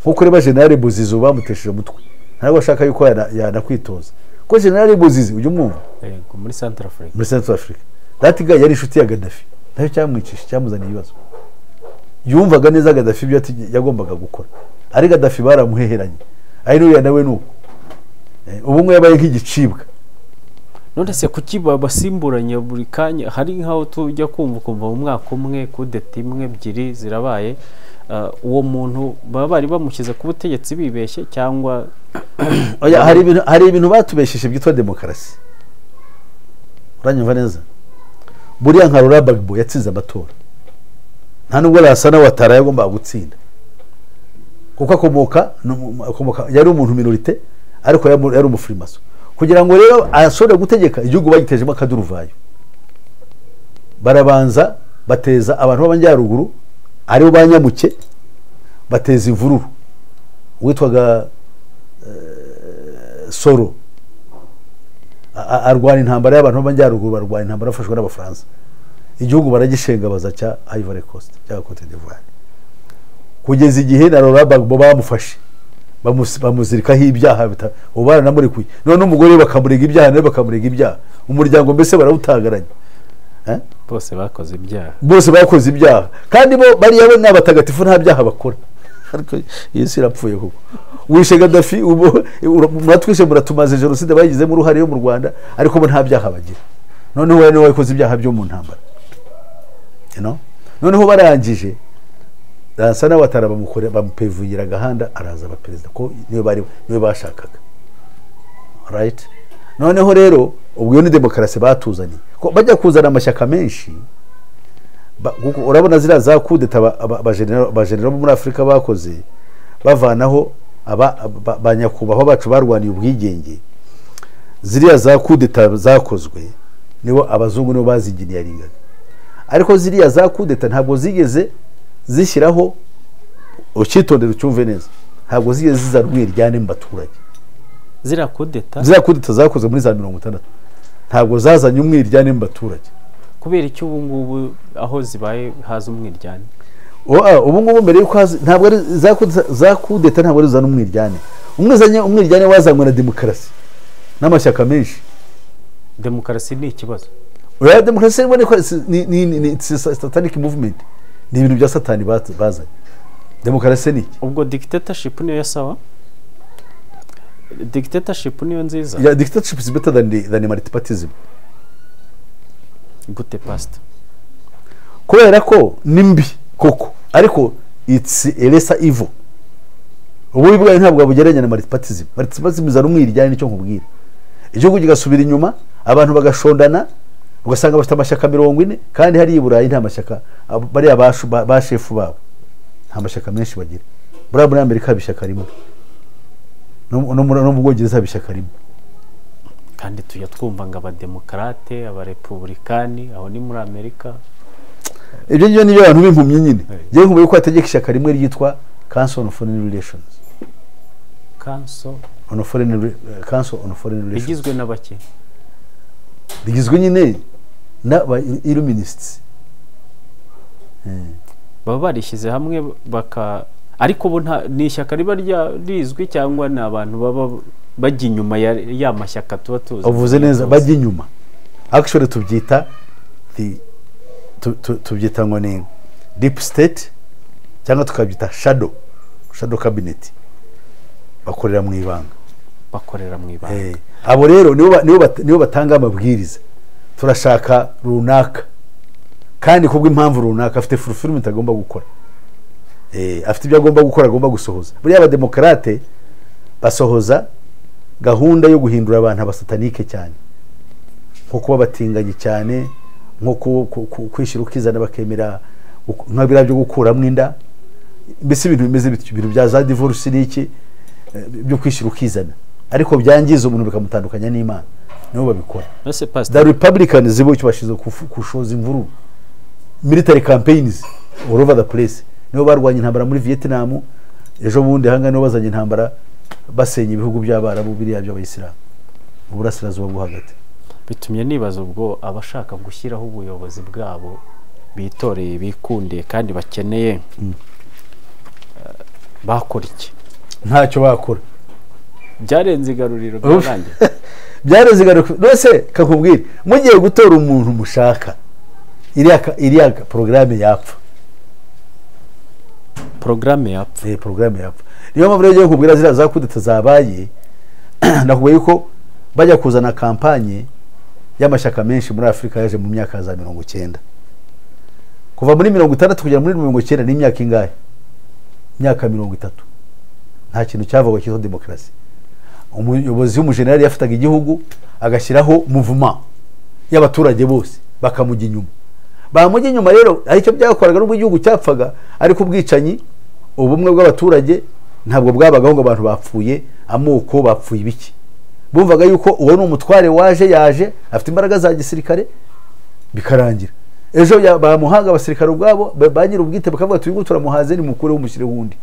nkuko reba General Buzizo bamutesheje umutwe ntabwo ashaka yuko yanakwitoza ko General Buzizo ujye umwumva muri Central Africa that guy yari inshuti ya Gaddafi nayo cyamwicisha cyamuzaniye ibibazo yumvaga neza Gaddafi ibyo yagombaga gukora ari Gaddafi baramuheheranye ari n'uriya nawe nuko ubumwe yabaye nk'igicibwa none se kuki basimburanye buri kanya hari nkaho tujya kumva mu mwaka umwe kudeta imwe ebyiri zirabaye uwo muntu baba bari bamushyize ku butegetsi bibeshye cyangwa hari ibintu batubesheje byitwa demokarasi uranyumva neza buriya nka Laurent Gbagbo yatsinze amatora nta nubwo Lassana Ouattara yagombaga gutsinda kuko akomoka yari umuntu minorite ariko yari umufrimaso kugira ngo rero ashobore gutegeka igihugu bagitejemo akaduruvayo barabanza bateza abantu b'abanjaruguru aribo banyamuke bateza imvururu witwaga Soro arwana intambara y'abantu b'abanjaruguru barwana intambara afashwe n'abafaransa igihugu baragishengabaza cya Ivory Coast cya Cote d'Ivoire kugeza igihe na Laurent Gbagbo bamufashe bamuzirikaho ibyaha ubara namurikuye none umugore bakamurega ibyaha nawe bakamurega ibyaha umuryango mbese barawutagaranye bose bakoze ibyaha kandi bo bariya bo n'abatagatifu nta byaha bakora ariko iyi si irapfuye koko wishe Gaddafi muratwishe muratumaze jenoside bayigizemo uruhare yo mu Rwanda ariko bo nta byaha bagira noneho we niwe wakoze ibyaha byo mu ntambara noneho barangije Lansana Ouattara bamupevuyira agahanda araza abaperezida ko niwe bashakaga right noneho rero ubwo ni demokarasi batuzanye ko bajya kuzana amashyaka menshi urabona ziriya za kudeta abajenerali bo muri Afurika bakoze bavanaho abanyakubahwa bacu barwaniye ubwigenge ziriya za kudeta zakozwe nibo abazungu nibo baziginiyaringaga ariko ziriya za kudeta ntabwo zigeze zishyiraho ukitondera ucyumve neza ntabwo zigeze zizana umwiryane mu baturage ziriya kudeta zakozwe muri za 60 ntabwo zazanye umwiryane mu baturage kubera icyo ubu ngubu aho zibaye haza umwiryane ubu ngubu mbere yuko ntabwo ari za kudeta ntabwo ari zana umwiryane umwiryane wazanywe na demokarasi n'amashyaka menshi demokarasi ni ikibazo oya demokarasi ni satanic movement ni ibintu bya satani bazanye demokarasi ni ubwo dictatorship niyo yasawa dictatorship niyo nziza ya dictatorship is better than multipartyism gute pastor kubera ko nimbi koko ariko it's a lesser evil ubu bwayo ntabwo bugeranye na multipartyism izana umwiryane nicyo nkubwira igihugu kigasubira inyuma abantu bagashondana ugasanga bafite amashyaka 40 kandi hari iburayi nta mashyaka bari ba chef babo nta mashyaka menshi bagira muri Amerika bishyaka rimwe no mu Bwongereza bishyaka rimwe kandi tuya twumva ngo abademokarate abarepublikani aho ni muri Amerika ibyo ngiye niyo abantu bimpumye nyine ngiye nkubuye ko ategeka ishyaka rimwe ryitwa Council on Foreign Relations Council on Foreign Relations igizwe n'abake rigizwe nyine n'aba illuminists baba barishyize hamwe ariko bo ni ishyaka riba rizwi cyangwa ni abantu baba bajya inyuma ya mashyaka tuba tuzi uvuze neza bajya inyuma actually tubyita ngo ni deep state cyangwa tukabyita shadow cabinet bakorera mu ibanga abo rero nibo batanga amabwiriza turashaka runaka kandi kubwo impamvu runaka afite fulfillment agomba gukora afite ibyo agomba gukora agomba gusohoza buriya abademokarate basohoza gahunda yo guhindura abantu abasatanike cyane nko kuba batinganye cyane nko kwishyira ukizana bakemera nk'abira byo gukuramo inda mbese ibintu bimeze bityo ibintu bya za divorce n'iki byo kwishyira ukizana ariko byangiza umuntu bikamutandukanya n'Imana nibo babikora the Republicans bo cyo bashize kushoza imvuru military campaigns all over the place nibo barwanya intambara muri Vietnam ejo bundi hanga nibo bazanye intambara basenya ibihugu by'Abarabu biriya by'Abayisilamu mu burasirazuba bwo hagati bitumye nibaza ubwo abashaka gushyiraho ubuyobozi bwabo bitoreye bikundiye kandi bakeneye bakora iki ntacyo bakora byarenze igaruriro byanjye byarenze igaruriro rwose kakubwira mugiye gutora umuntu mushaka iriya programme yapfa programme yapfa niyo mpamvu rero kubwira zira za kudeta zabaye nakubwiye ko bajya kuzana kampanye y'amashyaka menshi muri Afurika yaje mu myaka za 90 kuva muri 60 kugera muri 90 ni imyaka ingahe myaka 30 nta kintu cyavaga cyo demokarasi umuyobozi w'umujenerali yafataga igihugu agashyiraho movement y'abaturage bose bakamujya inyuma bamujya inyuma rero aricyo byakoraga n'ubwo igihugu cyapfaga ariko ubwicanyi ubumwe bw'abaturage ntabwo bwabagaho ngo abantu bapfuye amoko bapfuye ibiki bumvaga yuko uwo ni umutware yaje afite imbaraga za gisirikare bikarangira ejo bamuhaga abasirikare ubwabo banyira ubwite bakavuga tuyigo turamuhaze ni mukuru w'umushyire wundi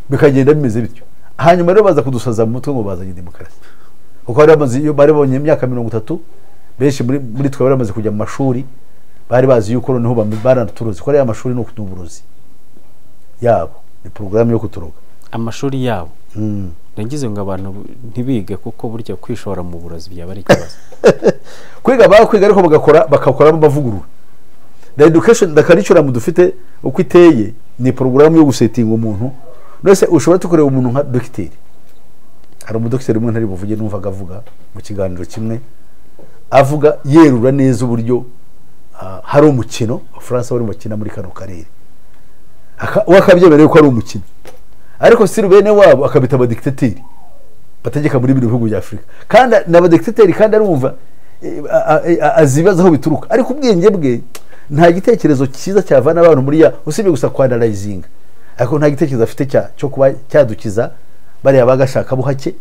bikagenda bimeze bityo hanyuma rero baza kudusaza mu mutwe ngo bazanye demokarasi kuko bari bonye imyaka 30 benshi muri twe baramaze kujya mu mashuri bari bazi yuko noneho baraturozi ko ari amashuri no kutuburozi yabo ni programme yo kuturoga amashuri yabo nagize ngo abantu ntibige kuko burya kwishora mu burozi byaba ari ikibazo kwiga ariko bakakora amavugurura the education the curriculum dufite uko iteye ni programme yo gusetinga umuntu nose ushobora tukureba umuntu nka dogiteri, hari umudogiteri umwe ntari buvuge numvaga avuga mu kiganiro kimwe avuga yerura neza uburyo hari umukino Abafaransa bari mukina muri kano karere wakabyemereye ko ari umukino, ariko siri bene wabo akabita abadictateri bategeka muri bino bihugu bya Afurika, kandi n'abadictateri kandi arumva azibaza aho bituruka, ariko ubwenge bwe nta gitekerezo cyiza cyavana abantu muri ya, usibye gusa kwanalyzinga, ariko nta gitekerezo afite cyo kuba cyadukiza bariya bagashaka buhake,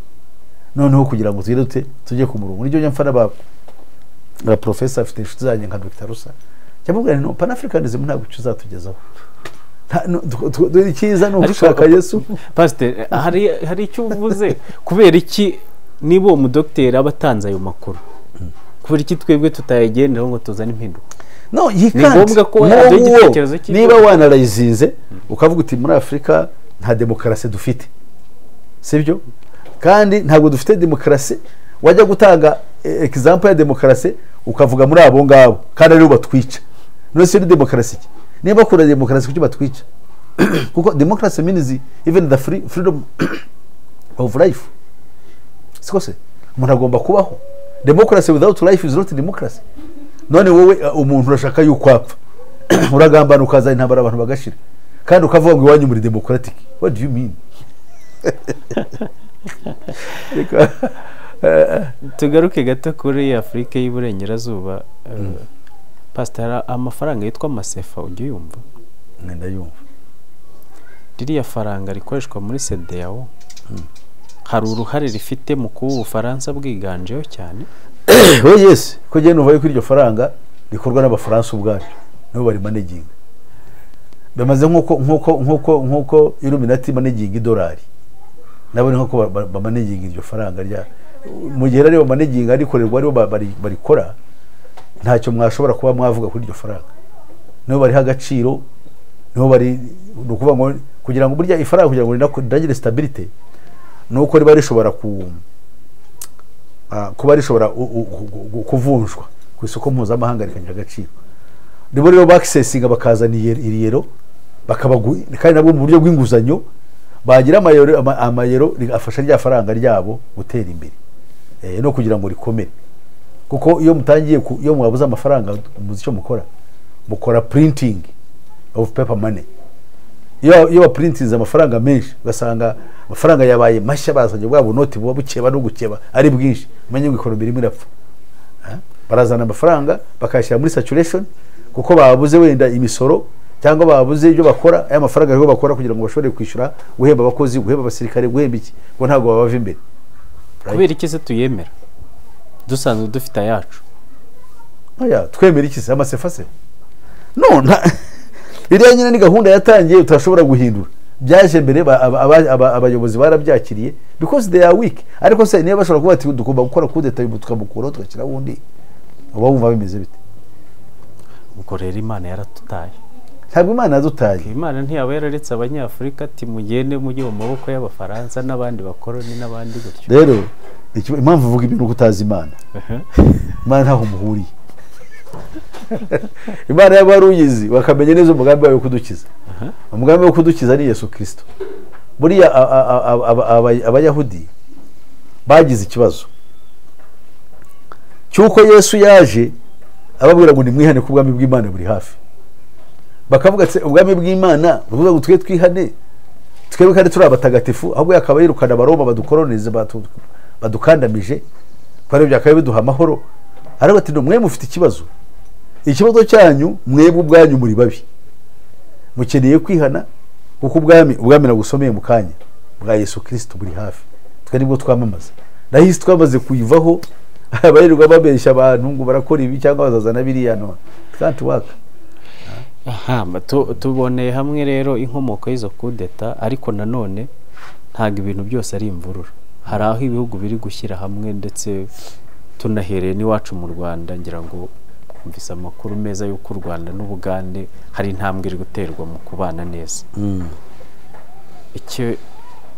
noneho kugira ngo tugire tujye ku murongo. Niryo nyamfana ba professor afite inshuti zanjye nka Dr. Rusa cyamubwira no Pan-Africanism ntabwo cyuzatugezaho, icyiza ni ugushaka Yesu. Pastor, hari icyo uvuze, kubera iki niba uwo mudokiteri aba atanze ayo makuru, kubera iki twebwe tutayagenderaho ngo tuzane impinduka? No, ni ngombwa ko igitekerezo niba wanarayizinze ukavuga uti muri Afurika nta demokarasi dufite, sibyo? Kandi ntabwo dufite demokarasi, wajya gutanga example ya demokarasi ukavuga muri abo ngabo kandi aribo batwica, none se ni demokarasi ki? Niba kura demokarasi kuki batwica? Kuko democracy means even the freedom of life, siko se umuntu agomba kubaho. Democracy without life is not democracy. None wowe umuntu urashaka yuko apfa uragambana ukazana intambara abantu bagashira, kandi ukavuga ngo iwanyu muri democratic. What do you mean? Tugaruke gato kuri Afurika y'Iburengerazuba. Pastor, amafaranga yitwa amasefa ujye yumva? Ndayumva. Ririya faranga rikoreshwa muri CEDEAO hari uruhare rifite mu kuba Ubufaransa bwiganjeho cyane? Oh yes, ko genda uvaye kuri iryo faranga rikorwa n'Abafaransa ubwabyo nibo bari managing. Bamaze nkuko Illuminati managing idolari, nabo nkuko ba managing iryo faranga rya mu gihe rero managing arikorerwa aribo barikora, ntacyo mwashobora kuba mwavuga kuri iryo faranga. Nibo bari hagaciro, nibo bari nukuvuga ngo kugira ngo burya ifaranga kugira ngo rinagire stability nuko riba rishobora kuba rishobora kuvunjwa ku isoko mpuzamahanga rikagira agaciro. Nibo rero baccessinga bakazana iriyero bakabaguye, kandi nabwo mu buryo bw'inguzanyo bagira amayero afasha rya faranga ryabo gutera imbere no kugira ngo rikomere. Kuko iyo mutangiye iyo mwabuze amafaranga muzi cyo mukora printing of paper money. Iyo baprintinze amafaranga menshi ugasanga amafaranga yabaye mashya, bazanye bwabo noti buba bukeba no gukeba ari bwinshi, umenye ngo economy irimo irapfa. Barazana amafaranga bakayashyira muri saturation kuko babuze wenda imisoro cyangwa babuze ibyo bakora, aya mafaranga ariho bakora kugira ngo bashobore kwishyura, guhemba abakozi, guhemba abasirikare, guhemba iki, ngo ntabwo babava imbere. Kubera iki se tuyemera dusanzwe dufite ayacu? Oya, twemera iki se amasefa se? No, iriya nyine ni gahunda yatangiye utashobora guhindura, byaje mbere abayobozi barabyakiriye because they are weak. Ariko se niba bashobora kuba ati dugomba gukora kudeta tukamukuraho tugashyira wundi, uba wumva bimeze bite? Ubwo rero Imana yaratutaye. Ntabwo Imana yadutaye. Imana ntiyaba yararetse Abanyafurika ati mugende mujye mu maboko y'Abafaransa n'abandi bakoroni n'abandi gutyo. Rero impamvu uvuga ibintu kutazi Imana, Imana ntaho muhuriye. Imana y'abaruyizi bakamenya neza umugambi wayo kudukiza. Umugambi wo kudukiza ni Yesu Kristo. Buriya Abayahudi bagize ikibazo cyuko Yesu yaje ababwira ngo nimwihane ku bwami bw'Imana buri hafi. Bakavuga ati ubwami bw'Imana buvuga ngo twihane, twebwe kandi turi abatagatifu, ahubwo yakaba yirukana Abaroma badukolonize badukandamije, kwari byakaye biduha amahoro. Ariko ati mwe mufite ikibazo cyanyu, mwebwe ubwanyu muri babi, mukeneye kwihana kuko ubwami nagusomeye mu kanya bwa Yesu Kristo buri hafi. Twe nibwo twamamaza, nahise twamaze kuyivaho abayirirwa babeshya abantu ngo barakora ibi cyangwa bazazana biriya, none can't work. Tuboneye hamwe rero inkomoko y'izo kudeta, ariko nanone ntabwo ibintu byose ari imvururu. Hari aho ibihugu biri gushyira hamwe, ndetse tunahereye n'iwacu mu Rwanda ngira ngo mvise amakuru meza y'uko u Rwanda n'Ubugande hari intambwe iri guterwa mu kubana neza.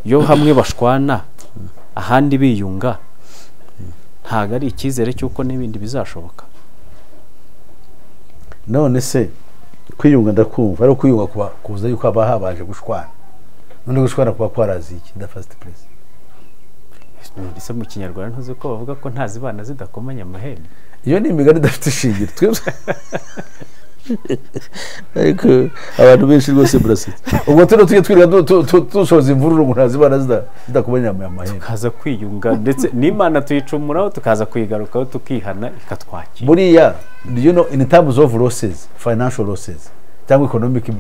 Iyo hamwe bashwana ahandi biyunga, ntabwo ari icyizere cy'uko n'ibindi bizashoboka. None se kwiyunga ndakumva, ari kwiyunga kuza yuko aba habanje gushwana, none gushwana kuba kwarazi iki da first place. Ese mu kinyarwanda ntuzi ko bavuga ko nta zibana zidakomanya amahembe. Iyo ni imigani idafite ishingiro twebwe. Ariko abantu benshi rwose burasitse ubwo tujye twirirwa dusoza imvururu ngo ntazibana zidakomanya amahembe, tukaza kwiyunga ndetse n'Imana tuyicumuraho tukaza kuyigarukaho tukihana ikatwakira. Buriya you know in terms of losses, financial losses cyangwa economic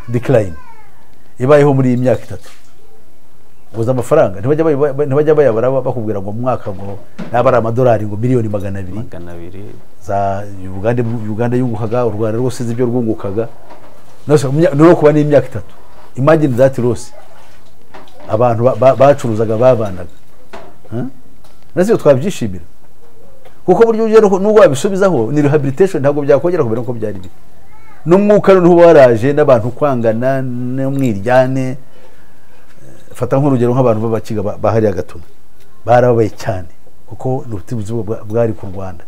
decline ibayeho muri iyi myaka 3 uza amafaranga ntibajya bayabara bakubwira ngo mu mwaka ngo nabara amadolari ngo miliyoni 200 za Uganda yungukaga, u Rwanda rwose ibyo rwungukaga no kuba ni imyaka 3. Imagine that loss abantu bacuruzaga babanaga nasi twabyishimira kuko buryo uje n'ubwo wabisubizaho ni rehabilitation ntabwo byakongera kubera ko byari biri n'umwuka n'ubu waraje n'abantu kwangana n'umwiryane. Fata nk'urugero nk'abantu b'abakiga bahari agatuna barabaye cyane kuko n'ubutibuzi bwari ku Rwanda,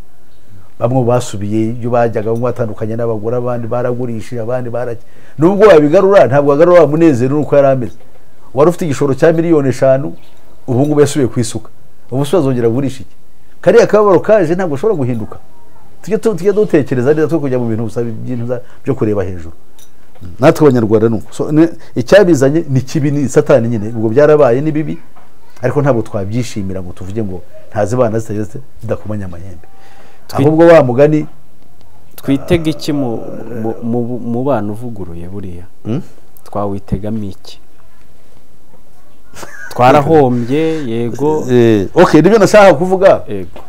bamwe basubiye ibyo bajyaga batandukanye n'abagore, abandi baragurishije, abandi nubwo wabigarura ntabwo agarura munezero nuko yari ameze. Wari ufite igishoro cya miliyoni 5 ubu ngubu yasubiye kwisuka, ubu swazongera gurisha iki? Kariya kabaro kaje ntabwo ushobora guhinduka. Tujye dutekereza neza twe kujya mu bintu usaba ibintu byo kureba hejuru. Natwe abanyarwanda nuko so icyabizanye ni kibi, ni satani nyine, ubwo byarabaye ni bibi, ariko ntabwo twabyishimira ngo tuvuge ngo ntazibana zidakomanya amahembe. Ahubwo wa mugani twitega iki mu bana uvuguruye buriya twawitegamo iki? Twarahombye yego. Okay, nibyo nashaka kuvuga. Yego.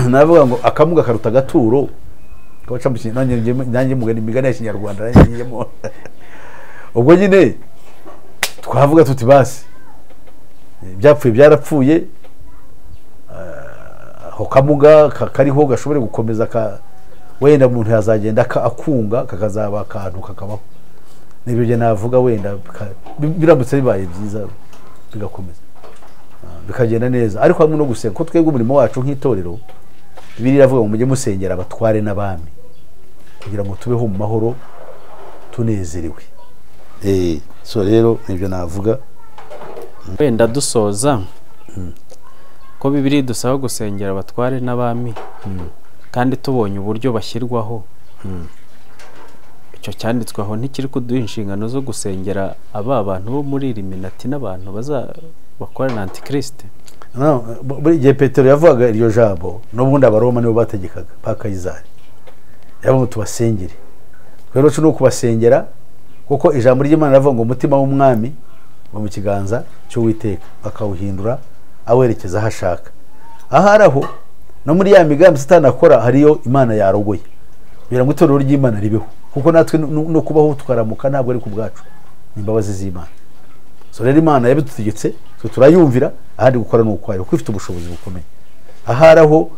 Navuga ngo akamuga karuta gaturo kabaca mu nanjye mugani imigani ya Kinyarwanda nanjyemo. Ubwo nyine twavuga tuti basi byapfuye byarapfuye, aho kamuga kariho gashobore gukomeza wenda umuntu yazagenda akunga kakazaba akantu kakabaho. Nibyo je navuga wenda biramutse bibaye byiza bigakomeza bikagenda neza, ariko hamwe no gusenga ko twebwe umurimo wacu nk'itorero Bibiliya iravuga ngo mujye musengera abatware n'abami kugira ngo tubeho mu mahoro tunezerewe. So rero nibyo navuga. Wenda dusoza ko Bibiliya dusaba gusengera abatware n'abami kandi tubonye uburyo bashyirwaho, icyo cyanditsweho ntikiri kuduha inshingano zo gusengera abantu bo muri Illuminati n'abantu bakora na Antichrist. No, buri gihe Petero yavugaga iryo jambo n'ubundi abaroma nibo bategekaga pa Kayizari, yabo tubasengere. Rero cyo no kubasengera kuko ijambo ry'Imana ravuga ngo umutima w'umwami wo mu kiganza cyo witeka akawuhindura awerekeza hashaka. Aharaho no muri ya migambi Satani akora hariyo Imana yarogoye kugira ngo itorero ry'Imana ribeho, kuko natwe no kubaho tukaramuka ntabwo ari ku bwacu, imbabazi z'Imana. So rero Imana yabidutegetse turayumvira, ahandi gukora n'ukwayo kuko ifite ubushobozi bukomeye. Aharaho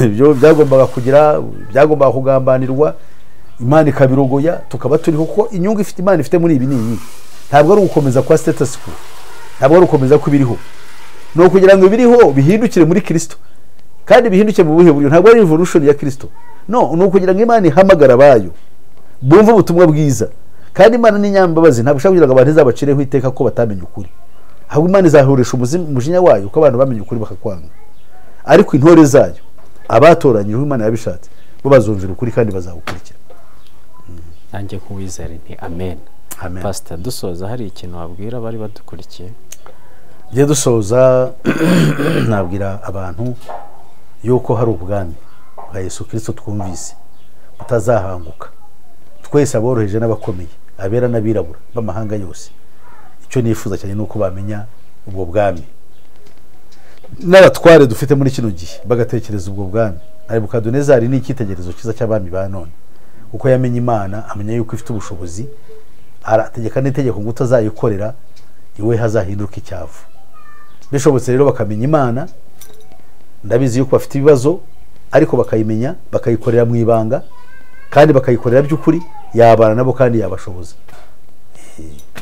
ibyo byagombaga kugira byagombaga kugambanirwa Imana ikabirogoya tukaba turiho, kuko inyungu ifite Imana ifite muri ibi ni ntabwo ari gukomeza kwa status quo, ntabwo ari gukomeza kubiriho, no kugira ngo ibiriho bihindukire muri Kristo, kandi bihinduke mu buhe buryo. Ntabwo ari revolution ya Kristo, no kugira ngo Imana ihamagara bayo bumva ubutumwa bwiza. Kandi Imana ni nyambabazi, ntabwo ushaka kugira ngo abantu izabacireho iteka ko batamenye ukuri, ahubwo Imana izahoresha umujinya wayo ko abantu bamenye ukuri bakakwanga. Ariko intore zayo abatoranyijwe Imana yabishatse bo bazumvira ukuri kandi bazawukurikira. Nanjye nkuwizere nti amen. Amen. Pastor, dusoza hari ikintu wabwira bari badukurikiye? Je dusoza nabwira abantu yuko hari ubwami bwa Yesu Kristo twumvise butazahanguka, twese aboroheje n'abakomeye, abera n'abirabura b'amahanga yose. Icyo nifuza cyane nuko bamenya ubwo bwami, n'abatware dufite muri kino gihe bagatekereza ubwo bwami. Nebukadinezari ni icyitegererezo cyiza cy'abami ba none, uko yamenye Imana, amenya yuko ifite ubushobozi, arategeka n'itegeko ngo utazayikorera iwe hazahinduka icyavu. Bishobotse rero bakamenya Imana, ndabizi yuko bafite ibibazo, ariko bakayimenya bakayikorera mu ibanga kandi bakayikorera by'ukuri, yabana nabo kandi yabashoboza.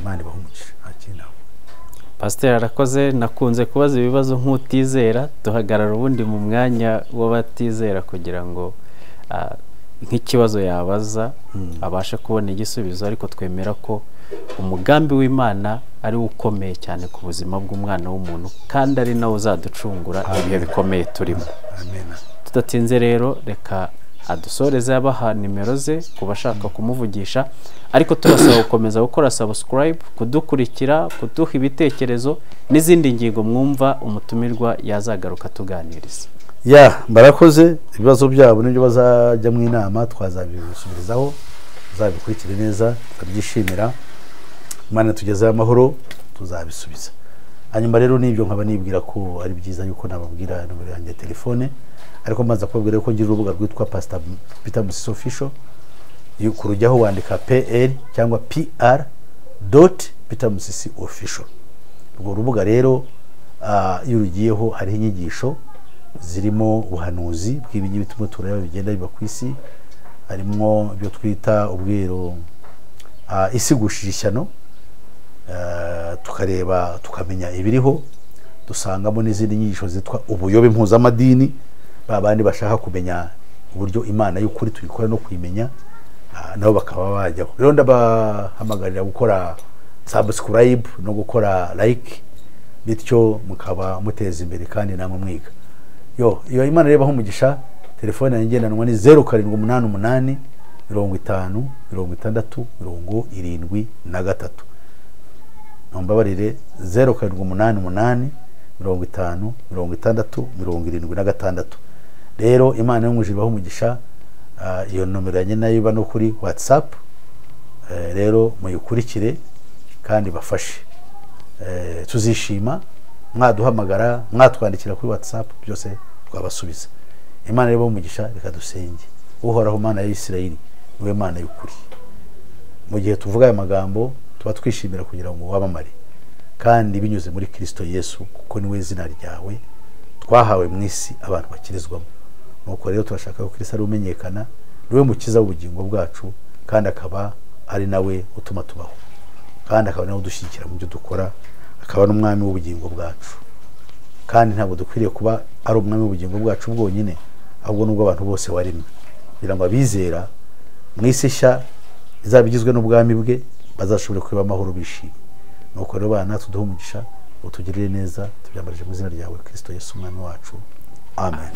Imana ibahumugisha. Pastor arakoze, nakunze kubaza ibibazo nk'utizera, duhagarara ubundi mu mwanya w'abatizera kugira ngo nk'ikibazo yabaza abashe kubona igisubizo, ariko twemera ko umugambi w'Imana ari ukomeye cyane ku buzima bw'umwana w'umuntu, kandi ari nawe uzaducungura ibihe bikomeye turimo. Tudatinze rero, reka adusoreze abaha nimero ze ku bashaka kumuvugisha, ariko turasaba gukomeza gukora subscribe, kudukurikira, kuduha ibitekerezo n'izindi ngingo mwumva umutumirwa yazagaruka tuganiriza. Barakoze, ibibazo byabo n'ibyo bazajya mu inama twazabisubirizaho, tuzabikurikire neza, tubyishimira, Imana tugezeho amahoro, tuzabisubiza. Hanyuma rero n'ibyo nkaba nibwira ko ari byiza yuko nababwira nomero yanjye ya telefone, ariko mbanza kubabwira ko ngira urubuga rwitwa Pastor Peter Musisi Official, kurujyaho wandika PL cyangwa PR.PeterMusisi Official. Urwo rubuga rero iyo urugiyeho hariho inyigisho zirimo ubuhanuzi bw'ibinyi bituma tureba bigenda biba ku isi, harimo ibyo twita ubwiro isi gushira ishyano, tukareba tukamenya ibiriho, dusangamo n'izindi nyigisho zitwa ubuyobe mpuzamadini, babandi bashaka kumenya uburyo Imana y'ukuri tuyikora no kuyimenya, nabo bakaba bajyaho. Rero ndabahamagarira gukora subscribe no gukora like, bityo mukaba muteza imbere kandi namwe mwiga. Iyo Imana reba ho umugisha. Telefone yanjye ngendanwa ni 0788 50 60 73. Nombabarire 0788 50 60 76. Rero Imana yo mwijuru baho umugisha. Iyo nomero yanjye nayo iba no kuri WhatsApp, rero muyikurikire kandi bafashe. Tuzishima mwaduhamagara, mwatwandikira kuri WhatsApp, byose twabasubiza. Imana rero umugisha, reka dusenge. Uhoraho Mana ya Isirayeli, niwe Mana y'ukuri. Mu gihe tuvuga aya magambo tuba twishimira kugira ngo wabamare, kandi binyuze muri Kristo Yesu, kuko niwe izina ryawe twahawe mu isi abantu bakirizwamo. Nuko rero turashaka ko Kristo ari umenyekana, niwe mukiza w'ubugingo bwacu, kandi akaba ari nawe utuma tubaho, kandi akaba nawe udushyigikira mu byo dukora, akaba n'umwami w'ubugingo bwacu. Kandi ntabwo dukwiriye kuba ari umwami w'ubugingo bwacu bwonyine, ahubwo n'ubwo abantu bose waremye, kugira ngo abizera mu isi nshya izabigizwe n'ubwami bwe bazashobore kuba amahoro bishimye. Nuko rero bana, tuduhe umugisha, utugirire neza, tubyambarije mu izina ryawe Kristo Yesu umwami wacu. Amen.